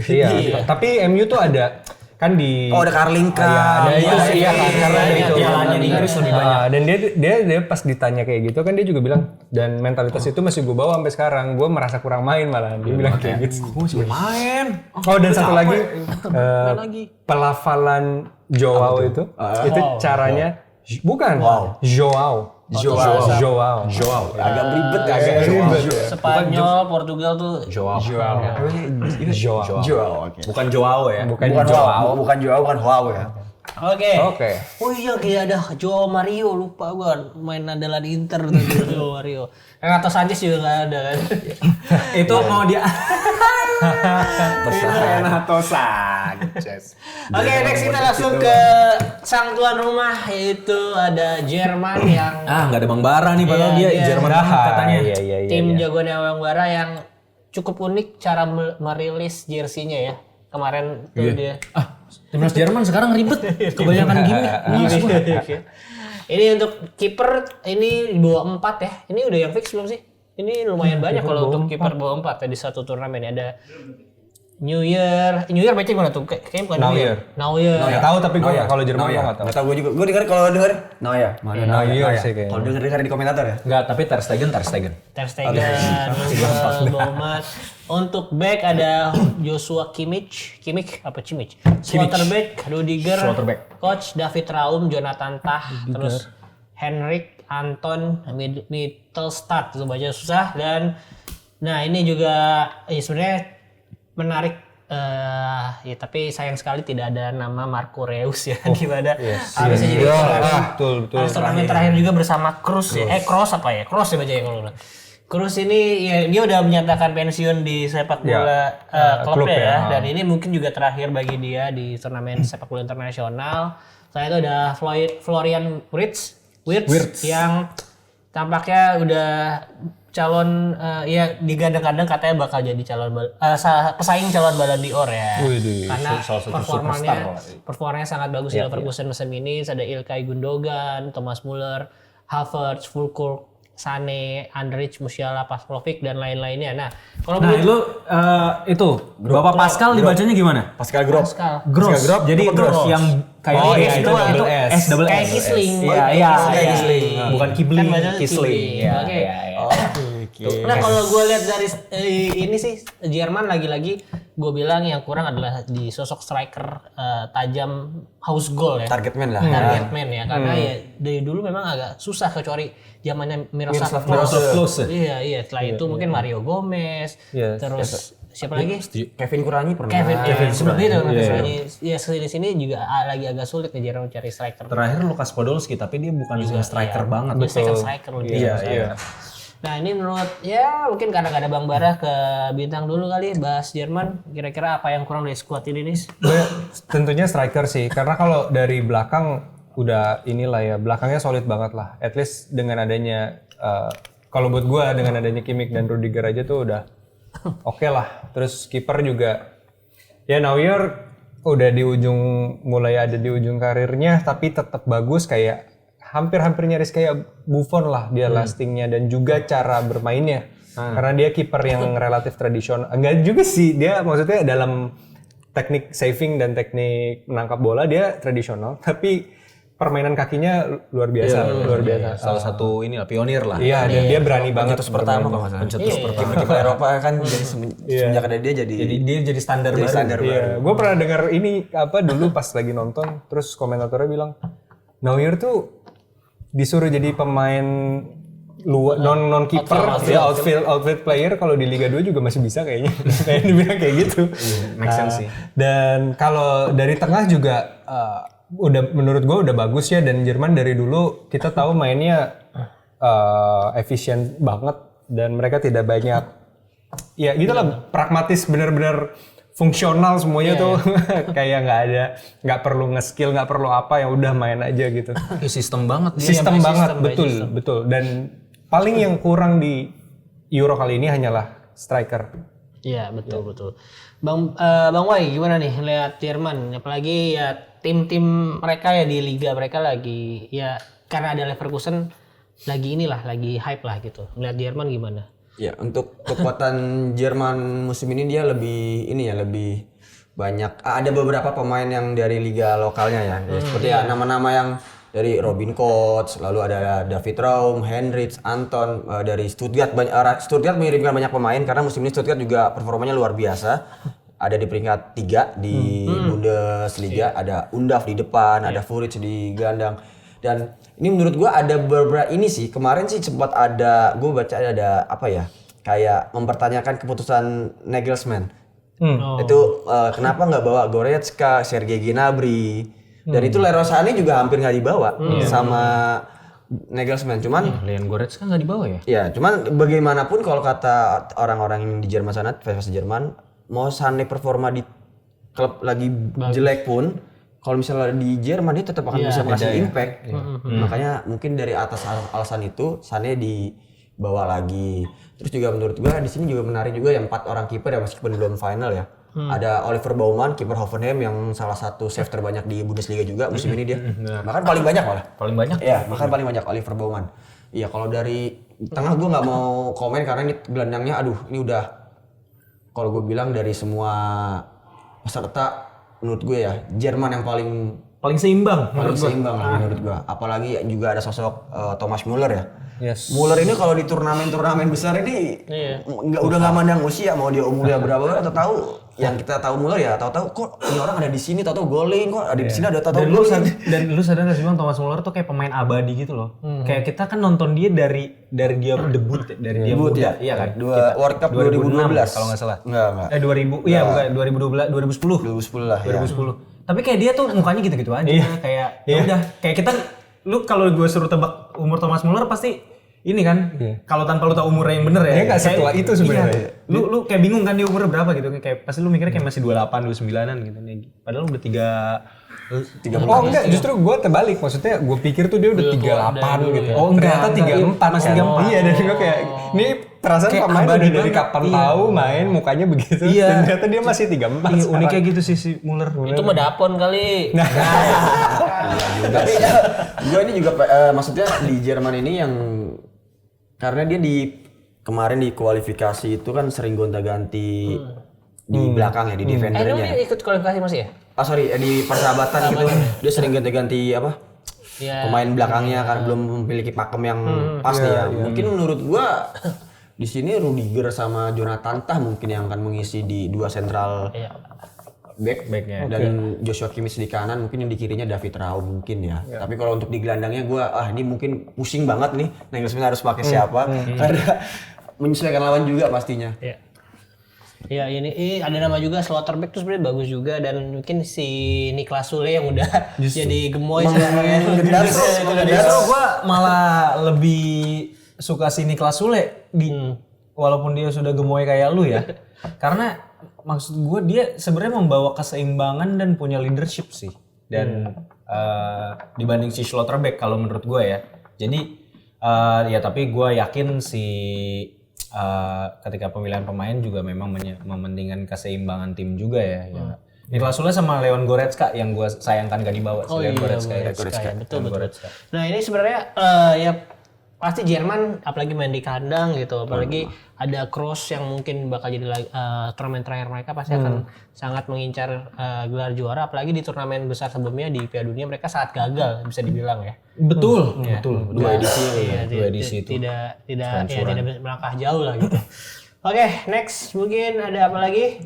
Iya. Tapi MU tuh ada kan di Ada Carling Cup. ada itu sih ya karena ada itu Pialanya di Inggris lebih banyak. Dan dia pas ditanya kayak gitu kan dia juga bilang, dan mentalitas itu masih gue bawa sampai sekarang, gue merasa kurang main malah dia bilang kayak gitu. Gue masih main. Oh dan satu lagi pelafalan Joao itu caranya bukan Joao. Agak ribet agak Spanyol, Portugal tuh Joao. Joao. Oke. Bukan Joao ya. Bukan Joao, bukan Joao ya. Oke. Oh iya kayak ada Joao Mario, lupa gua main andalan Inter tuh Joao Mario. Atau Sanchez juga nggak ada kan. Itu mau dia. Renato Sanchez. Oke, next kita langsung ke sang tuan rumah, yaitu ada Jerman yang Nggak ada Bang Bara nih padahal dia Jerman banget katanya. Iya. tim jagoannya Bang Bara yang cukup unik cara merilis jersinya ya. Kemarin tuh dia. Timnas Jerman sekarang ribet. Kebanyakan gimmick. Ini untuk kiper ini di bawah 4 ya. Ini udah yang fix belum sih? Ini lumayan banyak kalau untuk kiper bawah 4 ya di satu turnamen. Ada New Year baca gimana tuh? Kayaknya bukan New Year. Nggak tahu tapi gue kalau Jerman gue nggak tahu. Nggak tahu gue juga. Gue dengar kalau denger Neuer. Neuer sih kayaknya. Kalau dengar di komentator ya. Enggak, tapi Ter Stegen. Ter Stegen, Baumann. Untuk back ada Joshua Kimmich, Slotterbeck, Rudiger, Coach David Raum, Jonathan Tah, terus Henrik, Anton, Mittelstadt, itu baca susah. Dan nah ini juga sebenarnya menarik, ya tapi sayang sekali tidak ada nama Marco Reus ya di mana harusnya jadi betul. turnamen terakhir juga bersama Kroos ya. Kroos ya baca ya kalau Kroos ini ya dia udah menyatakan pensiun di sepak bola klub ya. Dan ini mungkin juga terakhir bagi dia di turnamen sepak bola internasional. Selain itu ada Florian Wirtz yang tampaknya udah calon ya digadang-gadang katanya bakal jadi calon pesaing calon Ballon d'Or ya. Karena performanya sangat bagus di Leverkusen musim ini. Ada Ilkay Gundogan, Thomas Muller, Havertz, Fulkrug, Sane, Andrich, Musiala, Pavlovic dan lain-lainnya. Nah, kalau lu itu Bapak Pascal dibacanya gimana? Pascal Gross. Jadi itu yang kayak itu S double S. kayak Kisling. Iya, bukan Kibling, Kisling. Oke. Nah, kalau gue lihat dari ini sih Jerman lagi-lagi gue bilang yang kurang adalah di sosok striker tajam house goal ya. Target man ya. Karena ya dari dulu memang agak susah kecuali zamannya Miroslav Klose. Iya. Setelah itu mungkin Mario Gomez. Terus siapa lagi? Kevin Kuranyi pernah. Kevin sebelum itu ya sini juga lagi agak sulit nih Jerman cari striker. Terakhir Lukas Podolski tapi dia bukan striker banget. Dia striker lebih. Iya. Nah ini menurut mungkin karena gak ada Bang Bara ke bintang dulu kali bahas Jerman, kira-kira apa yang kurang dari squad ini nih? Tentunya striker sih, karena kalau dari belakang udah inilah ya, belakangnya solid banget lah. At least dengan adanya kalau buat gua dengan adanya Kimmich dan Rudiger aja tuh udah oke lah. Terus kiper juga ya Neuer udah mulai ada di ujung karirnya tapi tetap bagus, kayak hampir nyaris kayak Buffon lah dia lastingnya dan juga cara bermainnya. Karena dia kiper yang relatif tradisional. Enggak juga sih, dia maksudnya dalam teknik saving dan teknik menangkap bola dia tradisional, tapi permainan kakinya luar biasa, luar biasa. Salah satu inilah pionir lah. Iya, dan dia berani banget. Pencetus pertama kalau nggak salah. Pencetus pertama. Kiper Eropa kan jadi semenjak ada dia jadi Dia jadi standar baru. Iya, gue pernah dengar ini dulu pas lagi nonton, terus komentatornya bilang Neuer tuh disuruh jadi pemain luar non kiper, ya outfield player kalau di Liga 2 juga masih bisa kayaknya. Kayak dibilang kayak gitu. Make sense sih. Dan kalau dari tengah juga udah menurut gue udah bagus ya, dan Jerman dari dulu kita tahu mainnya efisien banget dan mereka tidak banyak ya gitulah, pragmatis, benar-benar fungsional semuanya tuh. Kayak nggak perlu nge-skill, nggak perlu apa, yang udah main aja gitu. Sistem banget dia. Sistem banget, betul. Dan paling yang kurang di Euro kali ini hanyalah striker. Iya, betul. Bang Wai gimana nih lihat Jerman, apalagi ya tim-tim mereka ya di liga mereka lagi ya karena ada Leverkusen lagi hype lah gitu. Melihat Jerman gimana? Ya, untuk kekuatan Jerman musim ini dia lebih banyak. Ada beberapa pemain yang dari liga lokalnya ya. Seperti nama-nama yang dari Robin Koch, lalu ada David Raum, Henrich, Anton dari Stuttgart. Stuttgart mengirimkan banyak pemain karena musim ini Stuttgart juga performanya luar biasa. Ada di peringkat 3 di Bundesliga, ada Undav di depan, ada Furic di gelandang. Dan ini menurut gua ada beberapa ini sih, kemarin sih sempat gua baca ada apa ya, kayak mempertanyakan keputusan Nagelsmann. Itu kenapa nggak bawa Goretzka, Sergei Gnabry, dan itu Leroy Sané juga hampir nggak dibawa sama Nagelsmann. Cuman Leon Goretzka nggak dibawa ya? ya, cuman bagaimanapun kalau kata orang-orang yang di Jerman sana, fans Jerman, mau Sané performa di klub lagi jelek pun, kalau misalnya di Jerman dia tetap akan bisa kasih impact. Makanya mungkin dari atas alasan itu Sané dibawa lagi. Terus juga menurut gua di sini juga menarik juga yang 4 orang kiper yang meskipun belum final ya. Ada Oliver Baumann, kiper Hoffenheim yang salah satu save terbanyak di Bundesliga juga musim ini dia. Bahkan paling banyak malah. Paling banyak? Iya, bahkan paling banyak Oliver Baumann. Iya, kalau dari tengah gua nggak mau komen karena ini gelandangnya ini udah, kalau gue bilang dari semua peserta menurut gue ya Jerman yang Paling seimbang seimbang lah menurut gue. Apalagi juga ada sosok Thomas Müller ya. Yes. Müller ini kalau di turnamen besar ini udah nggak mandang usia, mau dia umurnya berapa, atau tahu yang kita tahu Müller ya, tahu kok ini orang ada di sini, tahu golin, kok ada di sini, ada tahu golin. Dan lu sadar nggak sih Bang, Thomas Müller tuh kayak pemain abadi gitu loh. Kayak kita kan nonton dia dari dia debut, dari dia Debut muda, ya? iya kan? World Cup 2012 kalau nggak salah. Enggak. 2000, iya bukan 2012, 2010 lah ya. 2010. Tapi kayak dia tuh mukanya gitu-gitu aja, kayak ya udah, kayak kita, lu kalau gue suruh tebak umur Thomas Müller pasti ini kan, kalau tanpa lu tahu umurnya yang bener ya. Dia nggak setua itu sebenarnya. Iya. Lu kayak bingung kan dia umurnya berapa gitu, kayak pasti lu mikirnya kayak masih 28, 29-an gitu. Padahal udah 3 Oh enggak, justru gue terbalik. Maksudnya gue pikir tuh dia udah 38 gitu. Oh enggak, Ternyata 34. masih kan. 34. Iya, dan gue kayak, ini perasaan Kayak pemain abadi udah dari banget. kapan tahu main mukanya begitu. Iya. Dan ternyata dia masih 34. Iya, uniknya gitu sih si Müller. Itu mah Dapon kali. Tapi gue ini juga maksudnya di Jerman ini yang karena dia kemarin di kualifikasi itu kan sering gonta-ganti di belakang ya, di defendernya. Dia ikut kualifikasi masih ya? Di persahabatan gitu dia sering ganti-ganti pemain belakangnya karena belum memiliki pakem yang pasti ya. Mungkin menurut gua di sini Rudiger sama Jonathan Tah mungkin yang akan mengisi di dua sentral backnya, dan Joshua Kimmich di kanan, mungkin yang di kirinya David Raum mungkin ya. Tapi kalau untuk di gelandangnya gua ini mungkin pusing banget nih Nagelsmann harus pakai siapa karena menyesuaikan lawan juga pastinya. Ya ini ada nama juga Slotterbeck tuh sebenarnya bagus juga, dan mungkin si Niklas Sule yang udah jadi gemoy sekarang ya. Justru gue malah lebih suka si Niklas Sule walaupun dia sudah gemoy kayak lu ya. Karena maksud gue dia sebenarnya membawa keseimbangan dan punya leadership sih. Dan dibanding si Slotterbeck kalau menurut gue ya. Jadi ya tapi gue yakin si ketika pemilihan pemain juga memang mementingkan keseimbangan tim juga ya. Niklas Sule sama Leon Goretzka yang gue sayangkan gak dibawa. Betul. Nah ini sebenarnya ya pasti Jerman apalagi main di kandang gitu, apalagi ada Kroos yang mungkin bakal jadi turnamen terakhir mereka, pasti akan sangat mengincar gelar juara, apalagi di turnamen besar sebelumnya di Piala Dunia mereka sangat gagal bisa dibilang ya. Betul. Dua edisi. Dua edisi itu. Tidak melangkah jauh lah gitu. Oke, next mungkin ada apa lagi?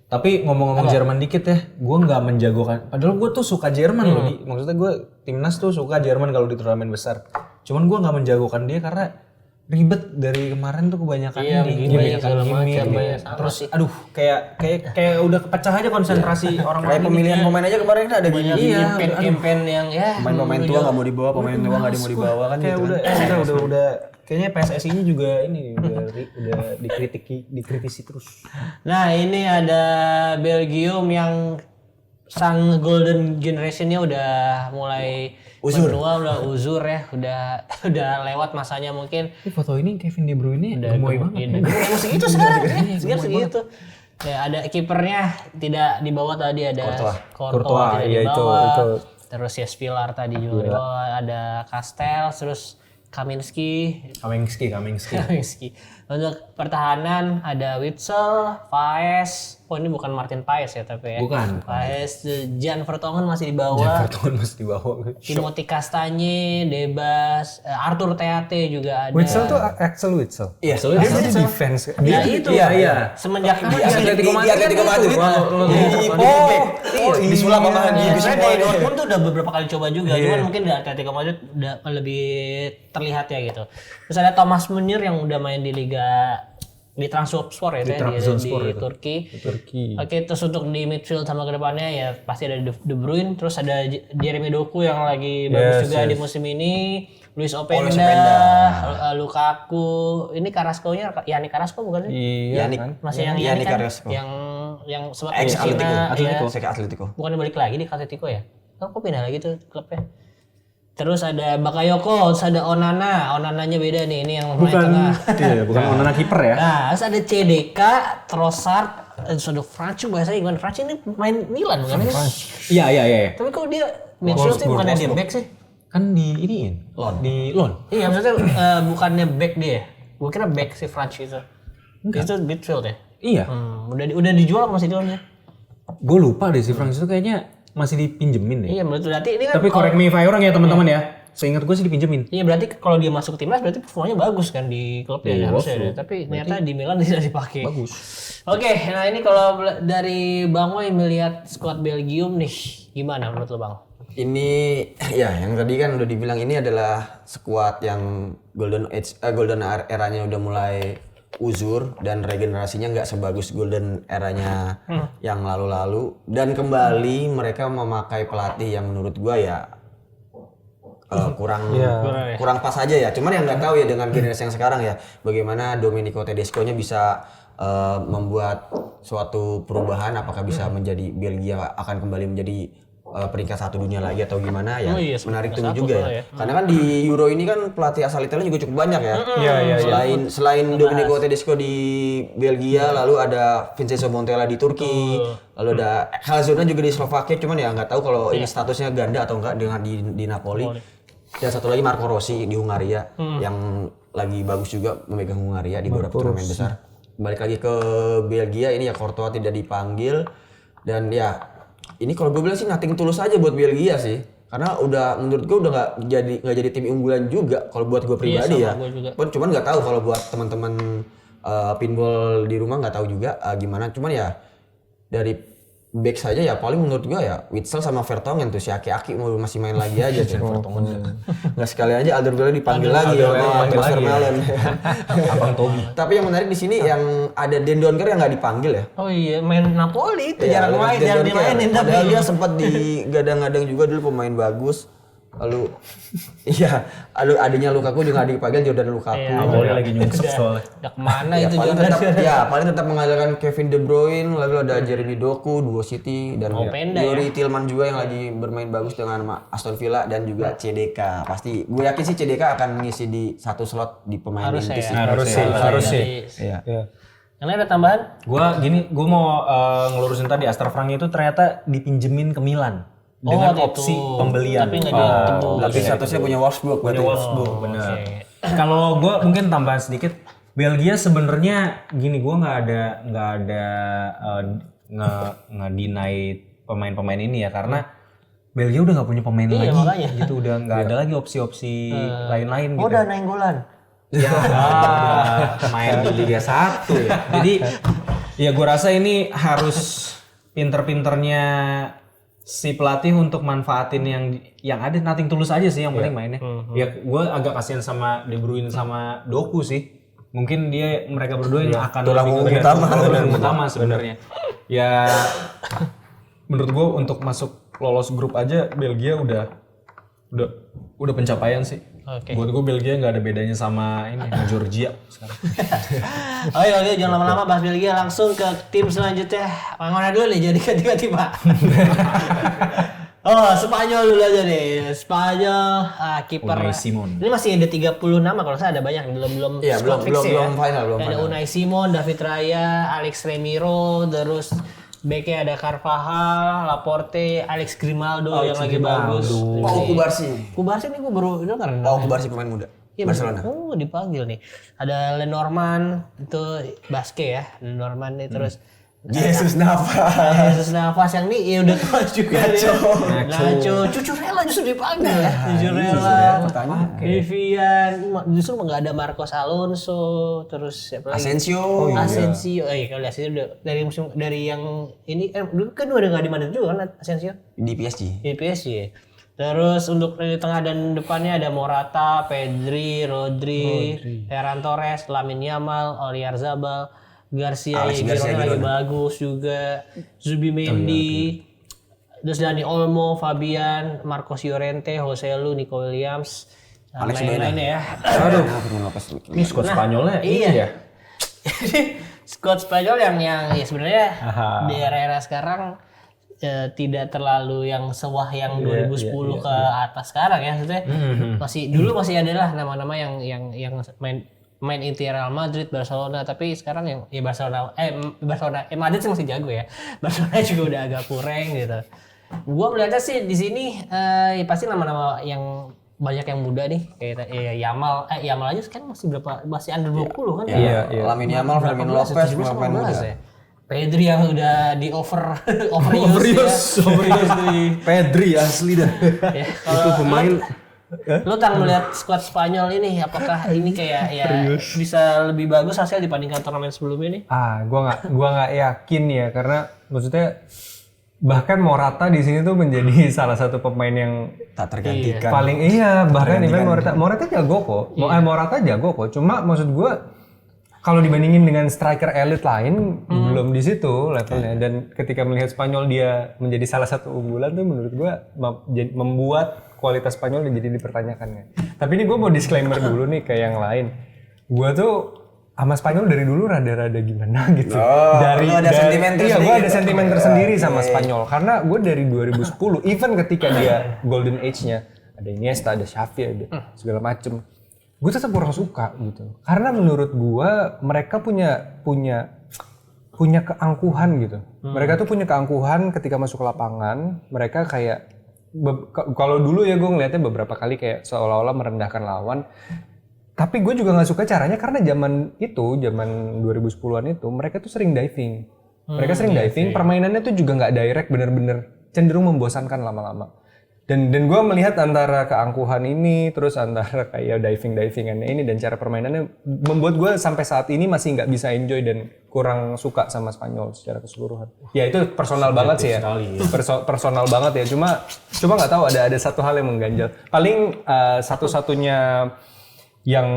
Tapi ngomong-ngomong Jerman dikit ya, gue nggak menjagokan. Padahal gue tuh suka Jerman loh. Maksudnya gue timnas tuh suka Jerman kalau di turnamen besar. Cuman gue nggak menjagokan dia karena ribet dari kemarin tuh kebanyakan gimmick. Terus aduh kayak udah kepecah aja konsentrasi orang-orang. Kayak pemilihan pemain aja kemarin kan ada gini. Iya, campaign yang ya Pemain tua nggak mau dibawa, pemain tua nggak mau dibawa kan Kayak gitu. udah kayaknya PSSI-nya juga ini udah dikritisi terus. Nah, ini ada Belgium yang sang golden generation-nya udah mulai menua, udah uzur ya, udah lewat masanya mungkin. Ini foto ini Kevin De Bruyne gemoy banget. Udah segitu sekarang. Segitu. Ya, ada kipernya tidak dibawa tadi, ada Courtois tidak dibawa. Itu. Terus ya Spilar tadi juga dibawa, ada Castel, terus Kaminski. Untuk pertahanan ada Witsel, Faes. Oh ini bukan Martin Paes ya tapi ya. Bukan. Paes, Jan Vertonghen masih di bawah. Timothy Castagne, Debas, Arthur Teate juga ada. Witsel tuh Axel Witsel. Iya, Dia di defense. Ya itu. Iya. Semenjak di Atletico Madrid. Disulap sama dia. Biasanya di Dortmund tuh udah beberapa kali coba juga, cuman mungkin di Atletico Madrid udah lebih terlihat ya gitu. Terus ada Thomas Meunier yang udah main di Liga di Trabzonspor ya di Turki. Oke, terus untuk di midfield sama kedepannya ya pasti ada De Bruyne, terus ada Jeremy Doku yang lagi bagus juga di musim ini, Luis Openda, Lukaku, ini Carrasco-nya, Yannick Carrasco bukan sih? Iya, Masih yang Yannick kan? Carrasco. Yang sempat Ex Atletico. Atletico. Bukan balik lagi di Atletico ya? Kok pindah lagi tuh klubnya? Terus ada Bakayoko, terus ada Onananya beda nih, ini yang main tengah. Iya, bukan Onana kiper ya. Nah, terus ada CDK, Trossard, terus ada Francu, bahasanya gimana? Francu ini main Milan bukan sih? Iya. Tapi kok dia midfield sih bukannya dia back sih? Kan di iniin. Di loan. Iya, maksudnya bukannya back dia. Gue kira back si Francu itu. Itu midfield ya? Iya. Udah dijual apa masih dijualnya? Gue lupa deh si Francis itu kayaknya masih dipinjemin deh. Iya, berarti ini kan. Tapi correct me if I wrong ya teman-teman ya. Seingat gue sih dipinjemin. Iya, berarti kalau dia masuk ke timnas berarti performanya bagus kan di klubnya harusnya. Tapi ternyata di Milan tidak dipakai. Bagus. Oke, nah ini kalau dari Bang Woy melihat skuad Belgium nih, gimana menurut lo Bang? Ini ya yang tadi kan udah dibilang ini adalah skuad yang golden eranya udah mulai uzur dan regenerasinya nggak sebagus golden eranya yang lalu-lalu, dan kembali mereka memakai pelatih yang menurut gua ya kurang pas aja ya. Cuman yang nggak tahu ya dengan generasi yang sekarang ya bagaimana Domenico Tedesco-nya bisa membuat suatu perubahan, apakah bisa menjadi Belgia akan kembali menjadi peringkat 1 dunia lagi atau gimana ya. Menarik tunggu juga ya. Karena kan di Euro ini kan pelatih asal Italia juga cukup banyak ya. Selain Domenico Tedesco di Belgia, lalu ada Vincenzo Montella di Turki, lalu ada Calzona juga di Slovakia, cuman ya nggak tahu kalau ini statusnya ganda atau enggak dengan di Napoli. Dan satu lagi Marco Rossi di Hungaria yang lagi bagus juga memegang Hungaria di beberapa turnamen besar. Balik lagi ke Belgia, ini ya Courtois tidak dipanggil, dan ya ini kalau gue bilang sih nothing tulus aja buat Belgia sih, karena menurut gue udah nggak jadi tim unggulan juga kalau buat gue pribadi ya. Cuman nggak tahu kalau buat teman-teman pinball di rumah nggak tahu juga gimana. Cuman ya dari back saja ya paling menurut gue ya Witsel sama Vertonghen tuh, si Aki masih main lagi aja sih Vertonghen. Nggak sekali aja Alderweireld dipanggil lagi ya sama Vermaelen. Abang Tobi. Tapi yang menarik di sini yang ada Den Donker yang nggak dipanggil ya. Oh iya, main Napoli itu jarang dimainin tapi padahal dia sempat digadang-gadang juga dulu pemain bagus. Lalu adanya Lukaku juga dipanggil, Jordan Lukaku. Napoli lagi nyungsep soalnya. Udah kemana Ya, itu paling Jordan? paling tetap mengandalkan Kevin De Bruyne, lalu ada Jeremy Doku, duo City, dan Yuri Tillman juga yang lagi bermain bagus dengan Aston Villa, dan juga CDK. Pasti gue yakin sih CDK akan ngisi di satu slot di pemain inti sih. Harus sih. Iya. Yang lain ada tambahan? Gue mau ngelurusin tadi Astor Frank itu ternyata dipinjemin ke Milan dengan opsi pembelian. Tapi nggak ditebus. Tapi statusnya punya Wolfsburg berarti. Wolfsburg, benar. Kalau gue mungkin tambahan sedikit, Belgia sebenarnya gini, gue nggak ada nge-deny pemain-pemain ini ya, karena Belgia udah nggak punya pemain lagi, makanya. gitu, udah nggak ada lagi opsi-opsi lain-lain gitu. udah Nainggolan. Ya, main di Liga 1 ya. Jadi ya gue rasa ini harus pinter-pinternya si pelatih untuk manfaatin yang ada, nothing tulus aja sih yang penting mainnya. Ya gue agak kasihan sama De Bruyne sama Doku sih. Mungkin mereka berdua yang akan tulang lebih utama sebenarnya. Ya menurut gue untuk masuk lolos grup aja Belgia udah pencapaian sih. Oke. Buat gue Belgia nggak ada bedanya sama ini Georgia sekarang. Oke, jangan lama-lama bahas Belgia, langsung ke tim selanjutnya. Mana dulu nih jadi ganti-ganti Pak. Spanyol dulu aja nih. Spanyol kiper. Unai Simon. Ini masih ada 30 nama kalau saya ada banyak belum Iya, squad fix ya. belum final, belum Ada final. Unai Simon, David Raya, Alex Remiro, terus backnya ada Carvajal, Laporte, Alex Grimaldo yang lagi bagus. Pau Kubarsi. Kubarsi nih gue baru dengar. Pau Kubarsi pemain muda. Iya, Barcelona. Oh, dipanggil nih. Ada Lenormand itu Basque ya. Lenormand nih terus Jesus Navas. Jesus Navas yang nih ya udah tua juga nih. Nacho. Cucurella justru dipanggil ya. Cucurella. Vivian. Justru nggak ada Marcos Alonso. Terus siapa lagi? Asensio. Asensio. Kalau Asensio udah dari yang ini dulu kan udah nggak di Madrid juga kan Asensio. Di PSG. Di PSG ya. Terus untuk di tengah dan depannya ada Morata, Pedri, Rodri, Ferran Torres, Lamine Yamal, Oyarzabal, Garcia lagi bagus juga, Zubimendi, terus Dani Olmo, Fabian, Marcos Llorente, Joselu, Nico Williams, dan Alex lain-lainnya ya. Aduh, ini squad Spanyolnya ini ya. Squad Spanyol yang ya sebenarnya di era-era sekarang tidak terlalu yang sewah yang 2010 ke atas sekarang ya, maksudnya masih adalah nama-nama yang main inti Real Madrid, Barcelona, tapi sekarang yang ya Barcelona Madrid sih masih jago ya. Barcelona juga udah agak kurang gitu. Gua melihatnya sih di sini ya pasti nama-nama yang banyak yang muda nih kayak Yamal aja sekarang masih under 20 kan ya. Lamine Yamal, Fermin Lopez, pemain muda. Ya. Pedri yang udah di overuse nih. Pedri asli dah. Ya, itu pemain. Lu melihat squad Spanyol ini, apakah ini kayak ya bisa lebih bagus hasil dibandingkan turnamen sebelumnya nih? Gua nggak yakin ya, karena maksudnya bahkan Morata di sini tuh menjadi salah satu pemain yang Tak tergantikan. paling bahkan even Morata jago kok. Morata jago kok. Cuma maksud gua kalau dibandingin dengan striker elit lain belum di situ levelnya, dan ketika melihat Spanyol dia menjadi salah satu unggulan tuh menurut gua membuat kualitas Spanyol jadi dipertanyakan kan. Tapi ini gua mau disclaimer dulu nih kayak yang lain. Gua tuh sama Spanyol dari dulu rada-rada gimana gitu. ada sentimen tersendiri. Iya, gua ada sentimen tersendiri sama Spanyol karena gua dari 2010 even ketika dia golden age-nya ada Iniesta, ada Xavi, ada segala macem. Gue tetap kurang suka gitu, karena menurut gue mereka punya keangkuhan gitu. Mereka tuh punya keangkuhan ketika masuk ke lapangan. Mereka kayak kalau dulu ya gue ngeliatnya beberapa kali kayak seolah-olah merendahkan lawan. Tapi gue juga nggak suka caranya karena zaman 2010-an itu mereka tuh sering diving. Mereka sering diving, permainannya tuh juga nggak direct, bener-bener cenderung membosankan lama-lama. Dan gue melihat antara keangkuhan ini, terus antara kayak divingannya ini dan cara permainannya membuat gue sampai saat ini masih nggak bisa enjoy dan kurang suka sama Spanyol secara keseluruhan. Ya itu personal banget sih ya, personal banget ya. Cuma nggak tahu ada satu hal yang mengganjal. Paling satu-satunya yang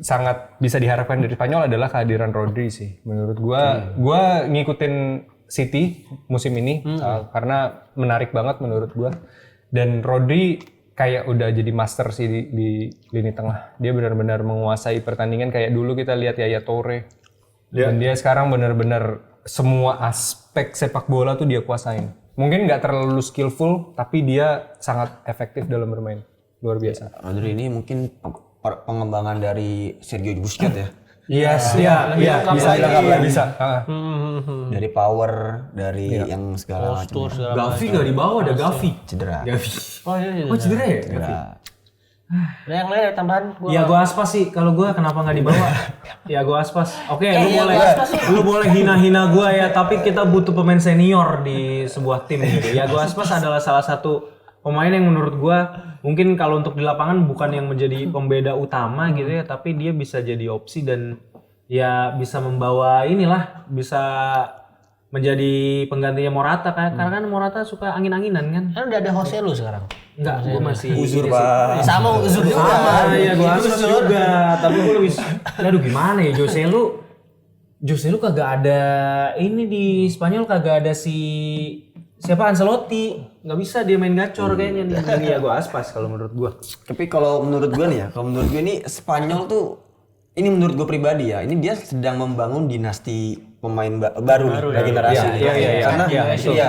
sangat bisa diharapkan dari Spanyol adalah kehadiran Rodri sih. Menurut gue ngikutin City musim ini karena menarik banget menurut gue. Dan Rodri kayak udah jadi master sih di lini tengah. Dia benar-benar menguasai pertandingan kayak dulu kita lihat Yaya Toure. Dan dia sekarang benar-benar semua aspek sepak bola tuh dia kuasain. Mungkin nggak terlalu skillful, tapi dia sangat efektif dalam bermain. Luar biasa. Rodri ini mungkin pengembangan dari Sergio Busquets ya. Bisa. Dari power, dari yang segala macam. Gavi nggak dibawa, ada Gavi. Cedera. Gavi. Oh iya. Oh cedera ya? Cedera. Ada yang lain ada tambahan? Iago Aspas sih, kalau gue kenapa nggak dibawa? Iago Aspas. Oke, Iago Aspas sih. lu boleh hina-hina gue ya, tapi kita butuh pemain senior di sebuah tim gitu. Iago Aspas adalah salah satu pemain yang menurut gue mungkin kalau untuk di lapangan bukan yang menjadi pembeda utama gitu ya, tapi dia bisa jadi opsi dan ya bisa membawa bisa menjadi penggantinya Morata karena kan Morata suka angin-anginan kan. Kan udah ada Jose Lu sekarang. Enggak, gue masih Uzur Pak. Sama Uzur juga. iya gue harus juga, tapi gue lebih, aduh gimana ya Jose Lu kagak ada ini di Spanyol, kagak ada siapa Ancelotti, nggak bisa dia main gacor kayaknya nih. Iya gue Aspas kalau menurut gue. Tapi kalau menurut gue nih ya, kalau menurut gue ini Spanyol tuh, ini menurut gue pribadi ya, ini dia sedang membangun dinasti pemain baru dari generasi ini.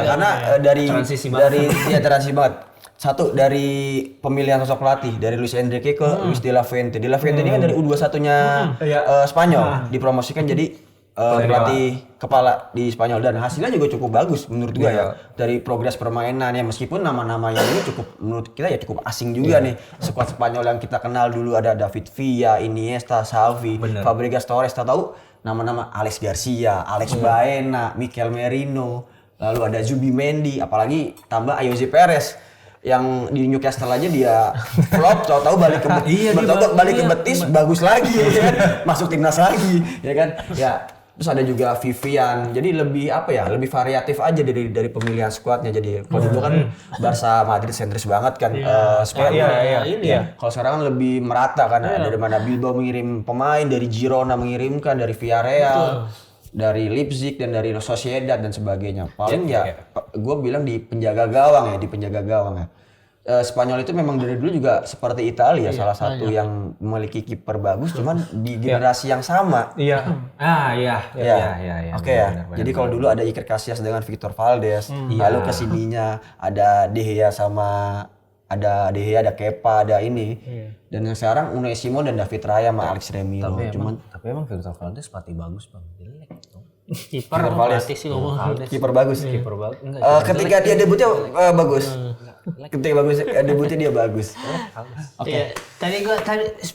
Karena dari transisi banget. Satu dari pemilihan sosok pelatih dari Luis Enrique ke Luis de la Fuente. De la Fuente ini kan dari U21-nya Spanyol dipromosikan jadi pelatih kepala di Spanyol dan hasilnya juga cukup bagus menurut gua ya. Dari progres permainan ya, meskipun nama-nama yang ini cukup menurut kita ya cukup asing juga nih. Skuad Spanyol yang kita kenal dulu ada David Villa, Iniesta, Xavi, Fabregas, Torres, tahu nama-nama Alex Garcia, Alex Baena, Mikel Merino, lalu ada Zubimendi, apalagi tambah Ayoze Perez yang di Newcastle aja dia flop, tahu-tahu balik ke balik ke Betis bagus lagi ya kan, masuk timnas lagi ya kan. Ya terus ada juga Vivian, jadi lebih lebih variatif aja dari pemilihan skuadnya. Jadi kalau dulu kan Barca Madrid sentris banget kan, Spanyol kalau sekarang kan lebih merata kan, ada dari mana Bilbao mengirim pemain, dari Girona mengirimkan, dari Villarreal, dari Leipzig dan dari Sociedad dan sebagainya. Paling gue bilang di penjaga gawang ya. Spanyol itu memang dari dulu juga seperti Italia, salah satu yang memiliki kiper bagus, cuman di generasi yang sama. Iya. Oke ya. Jadi kalau dulu ada Iker Casillas dengan Victor Valdes, lalu kesininya ada De Gea ada Kepa, ada ini. Dan yang sekarang Unai Simon dan David Raya sama Alex Remiro. Tapi emang Victor Valdes pelatih bagus bang, jelek. Kiper pelatih sih ngomong. Kiper bagus. Ketika dia debutnya bagus. Debutnya dia bagus. Oke. Tadi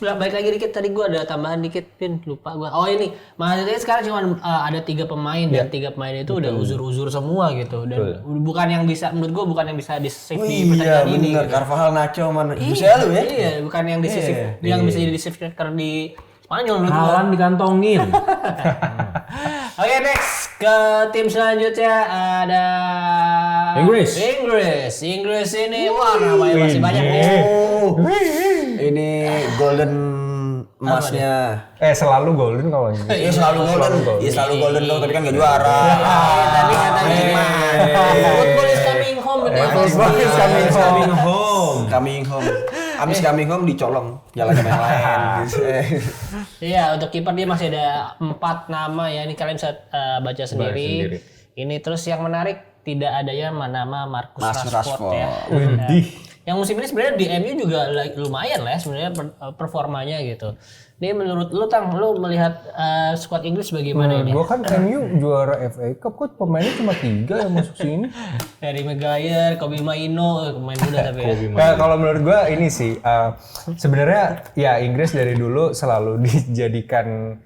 balik lagi dikit, tadi gua ada tambahan dikit, Pin, lupa gua. Oh ini, maksudnya sekarang cuma ada 3 pemain dan 3 pemain itu udah uzur-uzur semua gitu, dan bukan yang bisa, menurut gua bukan yang bisa di-save di pertandingan ini. Iya, benar. Carvajal, Nacho, bisa lu ya? Iya, bukan yang di-save yang bisa jadi di-save di Spanyol menurut gua. Haaland dikantongin. Oke, next ke tim selanjutnya ada Inggris ini wah namanya masih banyak nih. Ini golden emasnya. Selalu golden kalau ini. Iya selalu golden dong, tapi kan nggak juara. Tadi katanya football is coming home. Coming home. Abis coming home dicolong piala yang lain. Iya, untuk kiper dia masih ada 4 nama ya. Ini kalian bisa baca sendiri. Ini terus yang menarik tidak adanya nama Marcus Rashford ya. Yang musim ini sebenarnya di MU juga lumayan lah ya sebenarnya performanya gitu. Ini menurut lu lu melihat skuad Inggris bagaimana ini? Gua kan MU juara FA Cup, kok pemainnya cuma 3 yang masuk sini. Harry Maguire, Kobe Mainoo, pemain muda tapi ya. Nah, kalau menurut gua ini sih sebenarnya ya Inggris dari dulu selalu dijadikan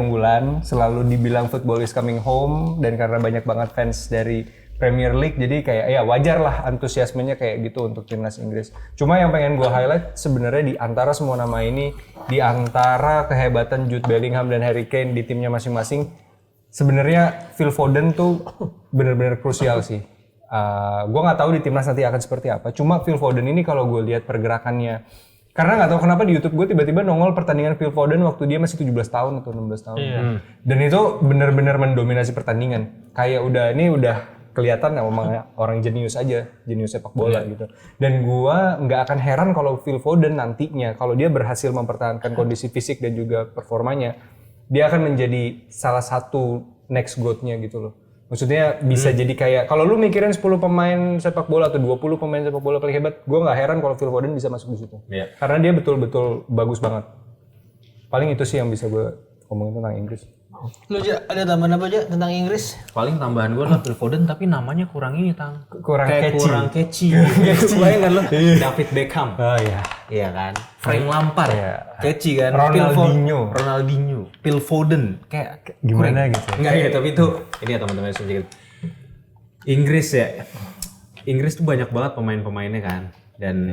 unggulan, selalu dibilang football is coming home, dan karena banyak banget fans dari Premier League, jadi kayak ya wajar lah antusiasmenya kayak gitu untuk timnas Inggris. Cuma yang pengen gue highlight sebenarnya di antara semua nama ini, di antara kehebatan Jude Bellingham dan Harry Kane di timnya masing-masing, sebenarnya Phil Foden tuh benar-benar krusial sih. Gue nggak tahu di timnas nanti akan seperti apa. Cuma Phil Foden ini kalau gue lihat pergerakannya, karena nggak tahu kenapa di YouTube gue tiba-tiba nongol pertandingan Phil Foden waktu dia masih 17 tahun atau 16 tahun. Dan itu benar-benar mendominasi pertandingan. Kayak udah kelihatan memang orang jenius sepak bola gitu. Dan gua nggak akan heran kalau Phil Foden nantinya kalau dia berhasil mempertahankan kondisi fisik dan juga performanya, dia akan menjadi salah satu next GOAT-nya gitu loh. Maksudnya bisa jadi kayak kalau lu mikirin 10 pemain sepak bola atau 20 pemain sepak bola paling hebat, gua nggak heran kalau Phil Foden bisa masuk di situ. Karena dia betul-betul bagus banget. Paling itu sih yang bisa gua ngomongin tentang Inggris. Lu aja ada tambahan apa aja tentang Inggris? Paling tambahan gue adalah Phil Foden tapi namanya kurang ini Tang. Kurang Kayak catchy. kurang catchy. Bayang kan lo? David Beckham. Oh iya. Iya kan? Frank Lampard. Iya. Catchy kan? Ronaldinho. Phil Foden. Kayak Gimana kurang. gitu ya? Enggak ya, tapi itu ini ya teman-teman sedikit. Inggris ya. Inggris tuh banyak banget pemain-pemainnya kan. Dan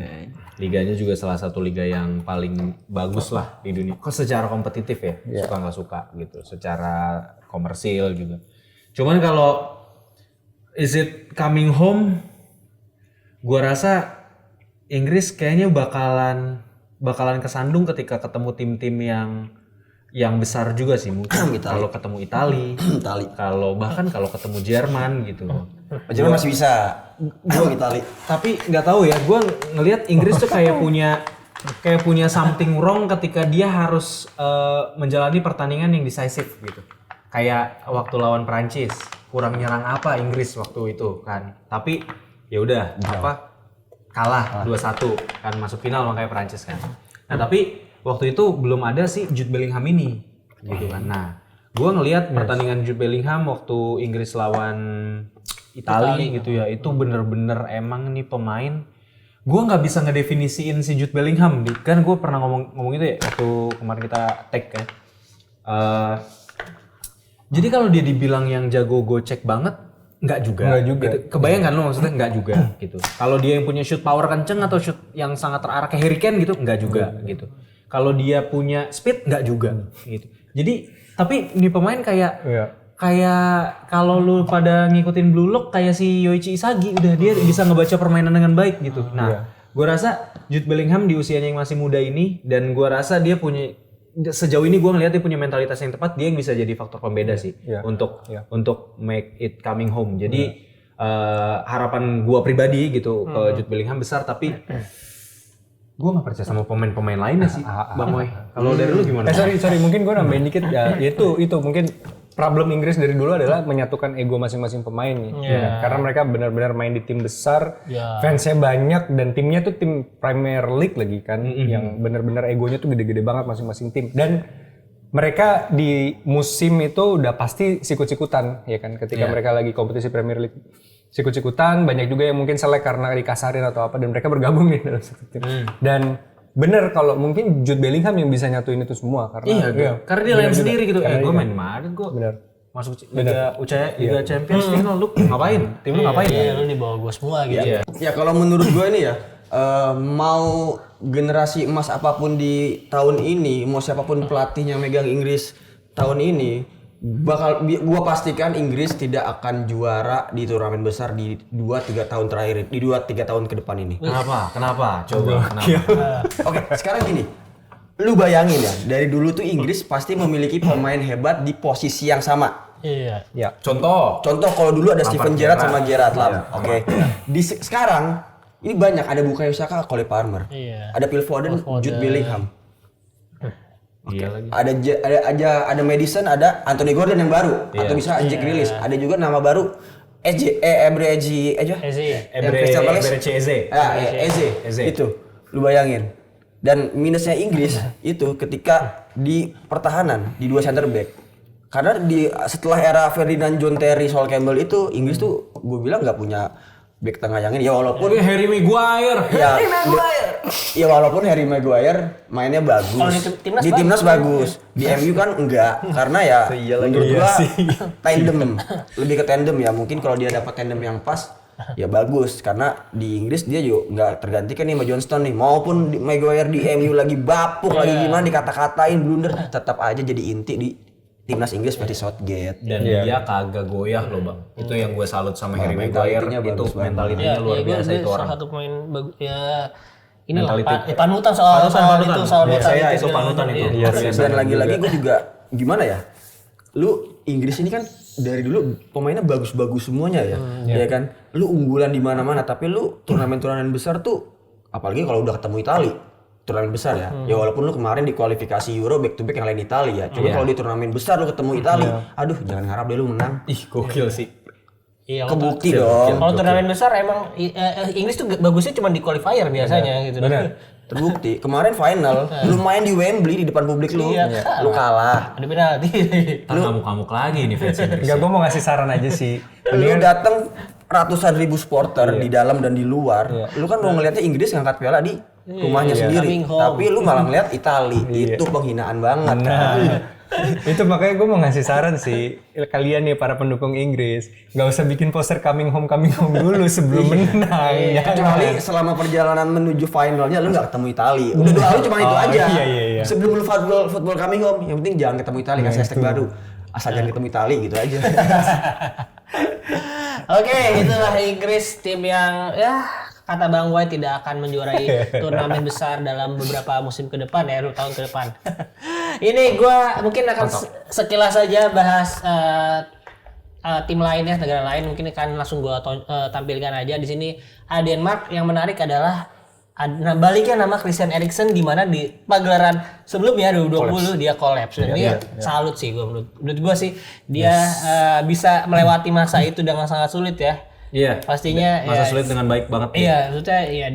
liganya juga salah satu liga yang paling bagus lah di dunia. Kok secara kompetitif ya, suka nggak suka gitu. Secara komersil juga. Cuman kalau is it coming home, gua rasa Inggris kayaknya bakalan kesandung ketika ketemu tim-tim yang besar juga sih mungkin. Kalau ketemu Itali, kalau ketemu Jerman gitu. Jerman masih bisa. Gua Itali. Tapi nggak tahu ya, gue ngelihat Inggris tuh kayak punya something wrong ketika dia harus menjalani pertandingan yang decisive gitu. Kayak waktu lawan Prancis, kurang nyerang apa Inggris waktu itu kan. Tapi ya udah kalah 2-1 kan, masuk final makanya Prancis kan. Nah tapi waktu itu belum ada si Jude Bellingham ini gitu kan. Nah gue ngelihat pertandingan Jude Bellingham waktu Inggris lawan Itali gitu ya, itu bener-bener emang nih pemain gue nggak bisa ngedefinisiin si Jude Bellingham kan. Gue pernah ngomong itu ya waktu kemarin kita tag kan. Jadi kalau dia dibilang yang jago gocek banget, nggak juga. Gitu. Kebayang kan lo maksudnya nggak juga gitu. Kalau dia yang punya shoot power kenceng atau shoot yang sangat terarah kayak Harry Kane gitu, nggak juga gitu. Kalau dia punya speed, nggak juga gitu. Jadi tapi ini pemain kayak kalau lu pada ngikutin Blue Lock kayak si Yoichi Isagi, udah dia bisa ngebaca permainan dengan baik gitu. Nah, gue rasa Jude Bellingham di usianya yang masih muda ini, dan gue rasa dia punya, sejauh ini gue ngeliat dia punya mentalitas yang tepat, dia yang bisa jadi faktor pembeda sih untuk make it coming home. Jadi harapan gue pribadi gitu ke Jude Bellingham besar, tapi gue gak percaya sama pemain-pemain lainnya sih, Bang Moy. Kalau dari lu gimana? Sorry, mungkin gue nambahin dikit ya. Itu mungkin problem Inggris dari dulu adalah menyatukan ego masing-masing pemain nih. Ya kan? Karena mereka benar-benar main di tim besar, fansnya banyak, dan timnya tuh tim Premier League lagi kan, yang benar-benar egonya tuh gede-gede banget masing-masing tim. Dan mereka di musim itu udah pasti sikut-sikutan ya kan, ketika mereka lagi kompetisi Premier League. Sikut-sikutan, banyak juga yang mungkin selek karena dikasarin atau apa, dan mereka bergabung nih dalam satu tim. Dan bener kalau mungkin Jude Bellingham yang bisa nyatuin itu semua karena karena dia lain sendiri gitu. Gue main di Madrid kok. Masuk Liga Champions final, lu ngapain? Tim lu ngapain? Iya, lu di bawah gua semua gitu. Ya kalau menurut gue ini ya, mau generasi emas apapun di tahun ini, mau siapapun pelatih yang megang Inggris tahun ini, gua pastikan Inggris tidak akan juara di turnamen besar di 2-3 tahun terakhir, di 2-3 tahun ke depan ini. Kenapa? Coba kenapa? Oke, sekarang gini. Lu bayangin ya, dari dulu tuh Inggris pasti memiliki pemain hebat di posisi yang sama. Iya. Contoh Kalau dulu ada Steven Gerrard sama Gerrard Lam. Oke. Sekarang ini banyak, ada Bukayo Saka, Cole Palmer. Ada Phil Foden, Jude Bellingham. Ada Madison, ada Anthony Gordon yang baru, atau bisa Jack Grealish. Ada juga nama baru Ebre Eze. Itu lu bayangin. Dan minusnya Inggris itu ketika di pertahanan di dua center back. Karena setelah era Ferdinand, John Terry, Sol Campbell itu Inggris tuh gue bilang nggak punya back tengah yang ini ya, walaupun Harry Maguire. Ya walaupun Harry Maguire mainnya bagus. Kalau di timnas bagus. Di MU kan enggak, karena ya menurut gua tandem. Lebih ke tandem ya. Mungkin kalau dia dapat tandem yang pas ya bagus, karena di Inggris dia juga nggak tergantikan nih sama John Stones nih. Maupun Maguire di MU lagi bapuk lagi gimana, dikata-katain blunder, tetap aja jadi inti di timnas Inggris seperti Southgate. Dan dia kagak goyah loh Bang. Itu yang gue salut sama Harry Maguire, itu mentalitinya luar biasa itu orang. Salah satu pemain bagus ya. Ini panutan soal itu panutan itu. Dan lagi-lagi gue juga gimana ya? Lu Inggris ini kan dari dulu pemainnya bagus-bagus semuanya ya. Ya kan? Lu unggulan di mana-mana, tapi lu turnamen-turnamen besar tuh apalagi kalau udah ketemu Itali. Turnamen besar ya. Ya walaupun lu kemarin di kualifikasi Euro back to back yang lain Italia ya. Cuma kalau di turnamen besar lu ketemu Italia, aduh jangan harap deh lu menang. Ih, gokil sih. Iya, kebukti dong. Kalau turnamen besar emang Inggris tuh bagusnya cuma di qualifier biasanya gitu. Benar. Terbukti kemarin final lu main di Wembley di depan publik lu. Lu kalah. Ada penalti. Ntar ngamuk-ngamuk lagi nih fans Inggris. Enggak, gue mau ngasih saran aja sih. Lu datang ratusan ribu supporter di dalam dan di luar. Lu kan mau ngeliatnya Inggris ngangkat piala di rumahnya sendiri. Coming home. Tapi lu malah ngeliat Itali. Itu penghinaan banget. Itu makanya gue mau ngasih saran sih, kalian nih para pendukung Inggris, nggak usah bikin poster coming home dulu sebelum menang. Ya. Kecuali selama perjalanan menuju finalnya lu nggak ketemu Itali. Udah doa lu cuma itu aja. Iya. Sebelum lu football coming home, yang penting jangan ketemu Itali, kasih hashtag baru. Asal jangan ketemu Itali gitu aja. Oke, itulah Inggris, tim yang ya kata Bang White tidak akan menjuarai turnamen besar dalam beberapa musim ke depan ya, 2 tahun ke depan. Ini gue mungkin akan sekilas saja bahas tim lainnya, negara lain. Mungkin akan langsung gue tampilkan aja di sini. Denmark yang menarik adalah baliknya nama Christian Eriksen, di mana di pagelaran sebelumnya 2020 dia kolaps. Ini salut sih gue, menurut gue sih dia bisa melewati masa itu dengan sangat sulit ya. Iya. Pastinya masa sulit dengan baik banget. Iya, maksudnya ya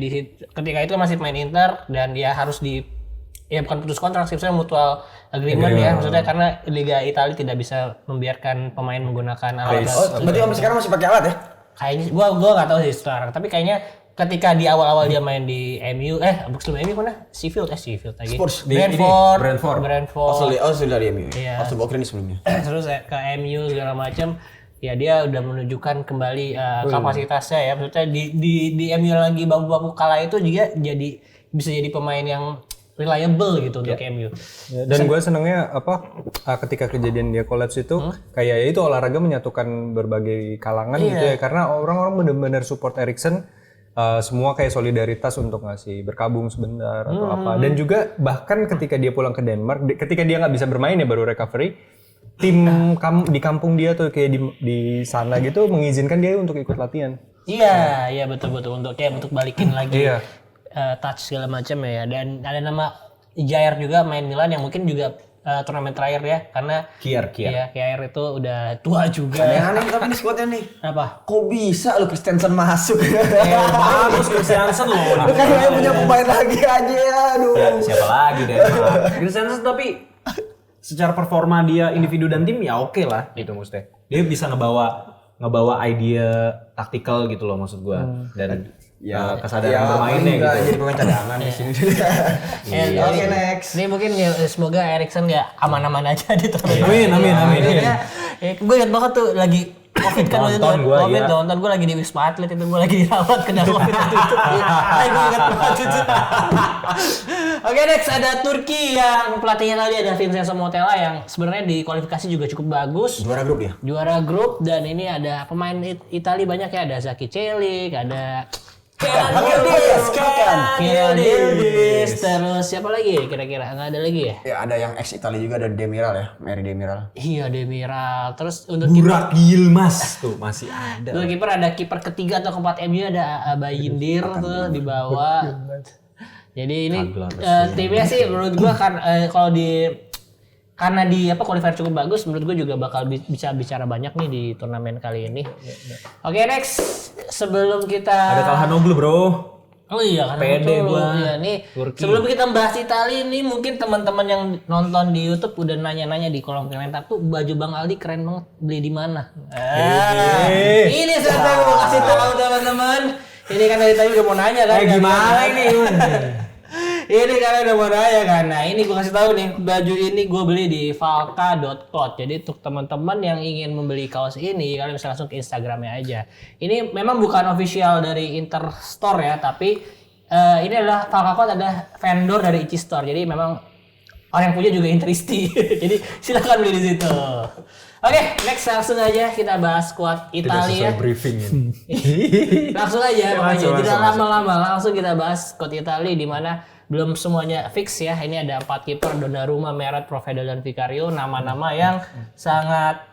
ketika itu masih main Inter dan dia harus bukan putus kontrak sih, maksudnya mutual agreement ya, maksudnya karena Liga Italia tidak bisa membiarkan pemain menggunakan alat. Berarti sampai sekarang masih pakai alat ya? Kayaknya gua enggak tahu sih sekarang, tapi kayaknya ketika di awal-awal dia main di MU, sebelum MU mana? Sheffield lagi. Spurs. Brentford. Sudah di MU. Iya. Football Cream sebelumnya. Terus ke MU segala macam. Ya dia udah menunjukkan kembali kapasitasnya ya, maksudnya di MU lagi babu-babu kalah itu juga bisa jadi pemain yang reliable gitu untuk MU. Ya, dan gue senengnya ketika kejadian dia kolaps itu kayak ya itu olahraga menyatukan berbagai kalangan gitu ya, karena orang-orang benar-benar support Eriksen, semua kayak solidaritas untuk ngasih berkabung sebentar atau apa. Dan juga bahkan ketika dia pulang ke Denmark, ketika dia nggak bisa bermain ya baru recovery, tim di kampung dia tuh kayak di sana gitu mengizinkan dia untuk ikut latihan. Iya betul untuk balikin lagi touch segala macam ya. Dan ada nama Jair juga main Milan yang mungkin juga turnamen terakhir ya, karena Kier. Iya, Kier itu udah tua juga. Ada yang aneh tapi nih squadnya nih. Apa? Kok bisa lu Christensen masuk? Bagus Christiansen loh. Lu kan yang punya pemain lagi aja, aduh. Ya, siapa lagi deh? Christiansen tapi secara performa dia individu dan tim ya oke lah gitu maksudnya. Dia bisa ngebawa ide taktikal gitu loh maksud gua dan kesadaran bermainnya gitu. Jadi pemain cadangan di sini. Oke, next. Ini mungkin ya, semoga Eriksen ya aman-aman aja di turnamen. Amin. Gue ingat banget tuh lagi COVID kan waktu itu. Nonton gue lagi di Wisma Atlet itu, gue lagi dirawat kena COVID itu. Gue ingat banget itu. Oke, next ada Turki yang pelatihnya tadi ada Vincenzo Montella yang sebenarnya di kualifikasi juga cukup bagus. Juara grup dan ini ada pemain Italia banyak ya, ada Zaki Celik, ada Kenan Yildiz, terus siapa lagi kira-kira? Nggak ada lagi ya? Ya ada yang ex Italia juga, ada Demiral ya, Mary Demiral. Iya, Demiral. Terus untuk Burak Yilmaz tuh masih ada. untuk kiper ada kiper ketiga atau keempat MU ada Bayindir tuh di bawah. Jadi ini timnya sih menurut gua kan karena di qualifier cukup bagus, menurut gue juga bakal bisa bicara banyak nih di turnamen kali ini. Oke, next. Sebelum kita Ada Calhanoglu, Bro. Oh iya, karena pede gua. Iya, nih. Turki. Sebelum kita bahas Italia ini, mungkin teman-teman yang nonton di YouTube udah nanya-nanya di kolom komentar tuh baju Bang Aldi keren banget, beli di mana? Ini saatnya gue kasih tahu teman-teman. Ini kan dari tadi udah mau nanya kan. Gimana ini? Ini kalian udah mau nanya kan. Nah, ini gue kasih tahu nih, baju ini gue beli di falka.cloth. Jadi untuk teman-teman yang ingin membeli kaos ini, kalian bisa langsung ke Instagramnya aja. Ini memang bukan official dari Inter Store ya, tapi ini adalah Falka.cloth, ada vendor dari Ichi Store. Jadi memang orang yang punya juga Interisti. Jadi silakan beli di situ. Oke, next langsung aja kita bahas squad Italia. Briefing ini. Langsung aja, tidak lama-lama langsung kita bahas squad Italia di mana belum semuanya fix ya. Ini ada 4 kiper, Donnarumma, Meret, Provedel dan Vicario, nama-nama yang sangat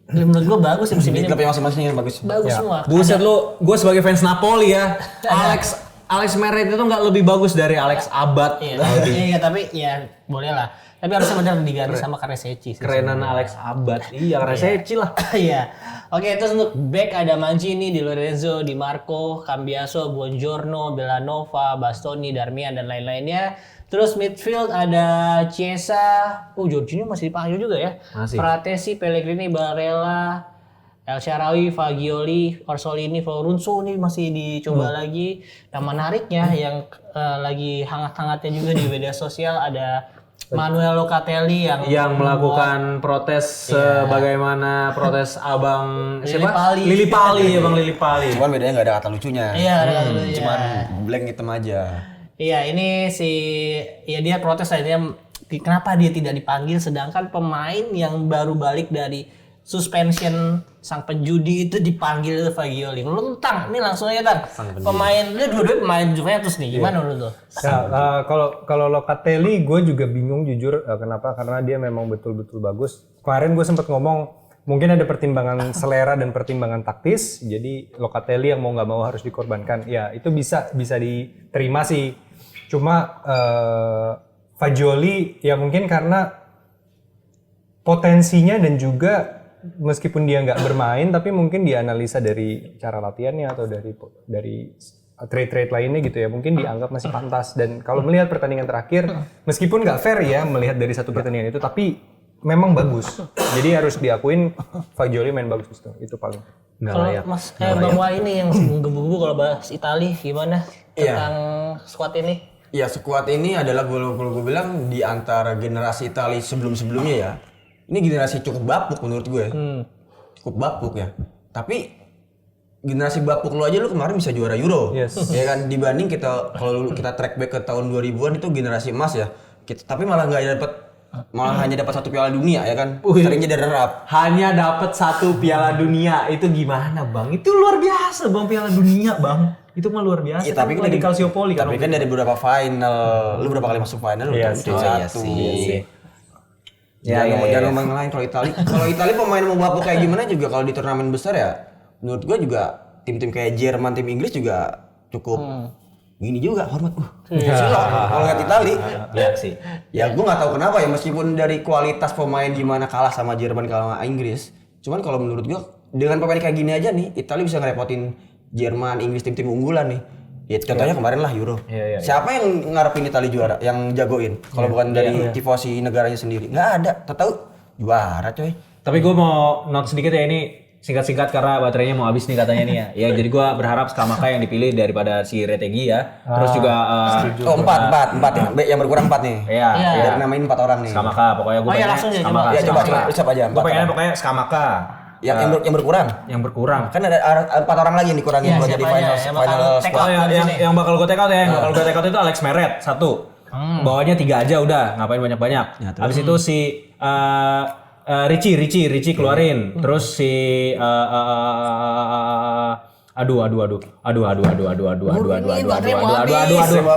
menurut gue bagus musim ini. Klubnya masing-masing bagus. Bagus semua. Buset lu, gue sebagai fans Napoli ya. Alex Meret itu nggak lebih bagus dari Alex Abad. Iya, tapi ya boleh lah. Tapi harusnya benar diganti sama Kareseci. Kerenan Alex Abad. Iya, Kareseci lah. Iya. Oke, terus untuk back ada Mancini, Di Lorenzo, Di Marco, Cambiaso, Buongiorno, Bellanova, Bastoni, Darmian dan lain-lainnya. Terus midfield ada Chiesa, Jorginho masih dipanggil juga ya. Masih. Fratesi, Pellegrini, Barella, El Shaarawy, Fagioli, Orsolini, Florunso ini masih dicoba lagi. Nah menariknya yang lagi hangat-hangatnya juga di media sosial ada Manuel Locatelli yang melakukan protes sebagaimana protes abang Lili Pali. ya bang Lili Pali. Cuman bedanya nggak ada kata lucunya. Iya, ada dulu ya. Cuman blank hitam aja. Iya, ini dia protes akhirnya kenapa dia tidak dipanggil sedangkan pemain yang baru balik dari suspension sang penjudi itu dipanggil Fagioli. Lentang, ini langsung aja Tan. Pemain, dia dua-dua pemain Juventus nih. Gimana menurut lo? Nah, kalau Locatelli gue juga bingung jujur kenapa, karena dia memang betul-betul bagus. Kemarin gue sempat ngomong mungkin ada pertimbangan selera dan pertimbangan taktis, jadi Locatelli yang mau nggak mau harus dikorbankan. Ya itu bisa diterima sih. Cuma Fagioli ya mungkin karena potensinya dan juga meskipun dia nggak bermain tapi mungkin dianalisa dari cara latihannya atau dari trait-trait lainnya gitu ya, mungkin dianggap masih pantas. Dan kalau melihat pertandingan terakhir meskipun nggak fair ya melihat dari satu pertandingan itu, tapi memang bagus, jadi harus diakuin Fagioli main bagus itu paling. Kalau Mas Bang Wah ini yang menggebu-gebu kalau bahas Itali gimana tentang squad ini? Iya, squad ini adalah kalau gue bilang di antara generasi Italia sebelum-sebelumnya ya. Ini generasi cukup bapuk menurut gue. Cukup bapuk ya. Tapi generasi bapuk lo aja lo kemarin bisa juara Euro. Yes. Ya kan, dibanding kalau kita track back ke tahun 2000-an itu generasi emas ya. Tapi malah hanya dapat 1 Piala Dunia ya kan. Seringnya runner-up. Hanya dapat 1 Piala Dunia, itu gimana bang? Itu luar biasa bang, Piala Dunia bang. Itu mah luar biasa. Ya, tapi kan dari Calciopoli kan. Tapi kan dari beberapa final, lu berapa kali masuk final? Lu Yes. satu. Ya, Jangan ngomong lain kalau Italia. Kalau Italia pemain mau bapuk kayak gimana juga kalau di turnamen besar ya. Menurut gua juga tim-tim kayak Jerman, tim Inggris juga cukup gini juga hormat. Kalau lihat Italia. Ya sih. Ya gua nggak tahu kenapa ya, meskipun dari kualitas pemain gimana kalah sama Jerman, kalah sama Inggris. Cuman kalau menurut gua dengan pemain kayak gini aja nih, Italia bisa ngerepotin Jerman, Inggris, tim-tim unggulan nih. Ya contohnya kemarin lah Euro. Siapa yang ngarepin Italia juara, yang jagoin? Kalau bukan dari tifosi negaranya sendiri, nggak ada. Tahu juara coy. Tapi gue mau note sedikit ya, ini singkat-singkat karena baterainya mau habis nih katanya nih ya. Ya jadi gue berharap Skamaka yang dipilih daripada si Retegui ya. Terus juga empat ya. Yang berkurang 4 nih. Iya. Dari namain 4 orang nih. Skamaka, pokoknya gue langsung aja, Skamaka. Ya coba ucap aja. Gue pengennya pokoknya Skamaka. Yang berkurang. Yang berkurang. Kan ada 4 orang lagi yang dikurangin buat jadi final squad. Oh yang bakal gue take out ya. Yang bakal gue take out itu Alex Meret 1. Bawahnya 3 aja udah, ngapain banyak-banyak. Habis itu si Richie keluarin. Terus si aduh.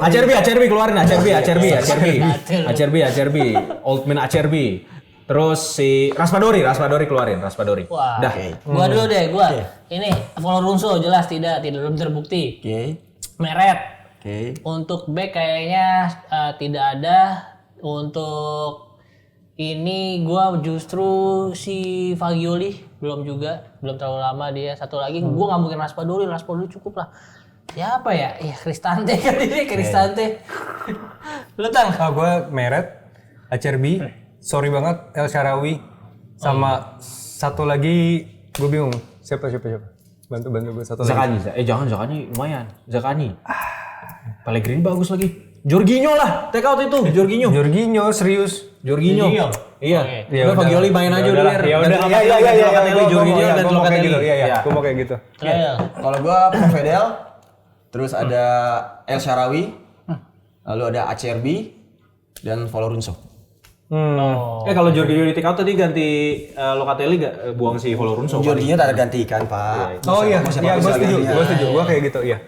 Acerbi keluarin, Acerbi. Old man Acerbi. Terus si Raspadori keluarin. Wah. Dah. Gua dulu deh, ini Florunso jelas tidak belum terbukti. Meret. Untuk back kayaknya tidak ada. Untuk ini gua justru si Fagioli belum terlalu lama dia. Satu lagi gua nggak mungkin Raspadori cukup lah. Siapa ya? Ya Cristante kali ini Cristante. Lu Tang? Gue Meret, Acerbi, sorry banget El Shaarawy, sama satu lagi gue bingung siapa. Bantu gue satu lagi. Zakani lumayan. Zakani. Pellegrini bagus lagi. Jorginho lah, take out itu. Jorginho serius. Jorginho. Iya. Udah Fagioli main aja udah. Ya udah. Iya. Jorginho dan Locatelli. Iya. Gue mau kayak gitu. Kalau gua Provedel, terus ada El Shaarawy, lalu ada Acerbi dan Florunso. Kalau Jorginho di take out tadi ganti Locatelli buang si Florunso. Jorginho tak tergantikan, Pak. Oh iya, gue setuju. Gue kayak gitu, iya.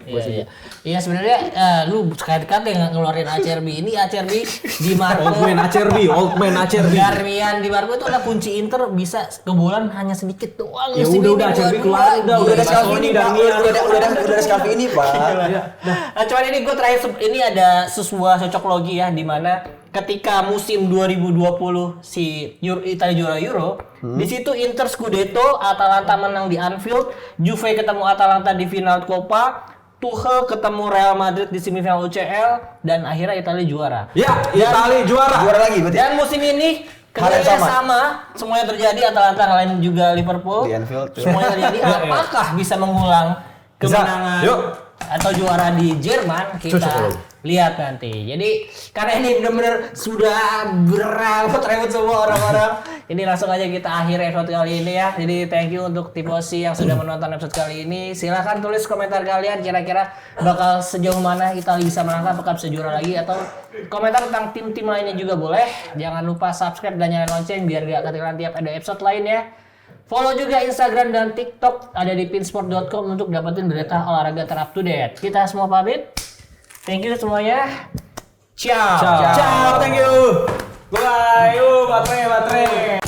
Iya sebenarnya lu sekali-kali ngeluarin Acerbi. Ini Acerbi di Marco. Old man Acerbi. Darmian di Marco itu adalah kunci Inter bisa kebobolan hanya sedikit doang. Ya udah Acerbi keluar udah ada Scalvini, udah ada Scalvini, Pak. Cuman ini gue terakhir ini ada sebuah cocok logi ya di mana ketika musim 2020 si Italia juara Euro, di situ Inter Scudetto, Atalanta menang di Anfield, Juve ketemu Atalanta di final Coppa, Tuchel ketemu Real Madrid di semifinal UCL, dan akhirnya Italia juara. Ya, Italia juara. Juara lagi berarti. Dan musim ini kejadian sama, semuanya terjadi, Atalanta ngalahin juga Liverpool. Di Anfield. Semuanya terjadi. Apakah bisa mengulang kemenangan atau juara di Jerman? Kita lihat nanti. Jadi karena ini benar-benar sudah berebut semua orang-orang. Ini langsung aja kita akhiri episode kali ini ya. Jadi thank you untuk Tifosi yang sudah menonton episode kali ini. Silahkan tulis komentar kalian kira-kira bakal sejauh mana Italia bisa melangkah, apakah bisa juara lagi, atau komentar tentang tim-tim lainnya juga boleh. Jangan lupa subscribe dan nyalain lonceng biar gak ketinggalan tiap ada episode lainnya. Follow juga Instagram dan TikTok ada di pinsport.com untuk dapetin berita olahraga ter up to date. Kita semua pamit. Thank you semuanya. Ciao. Ciao, thank you. Bye. Baterai.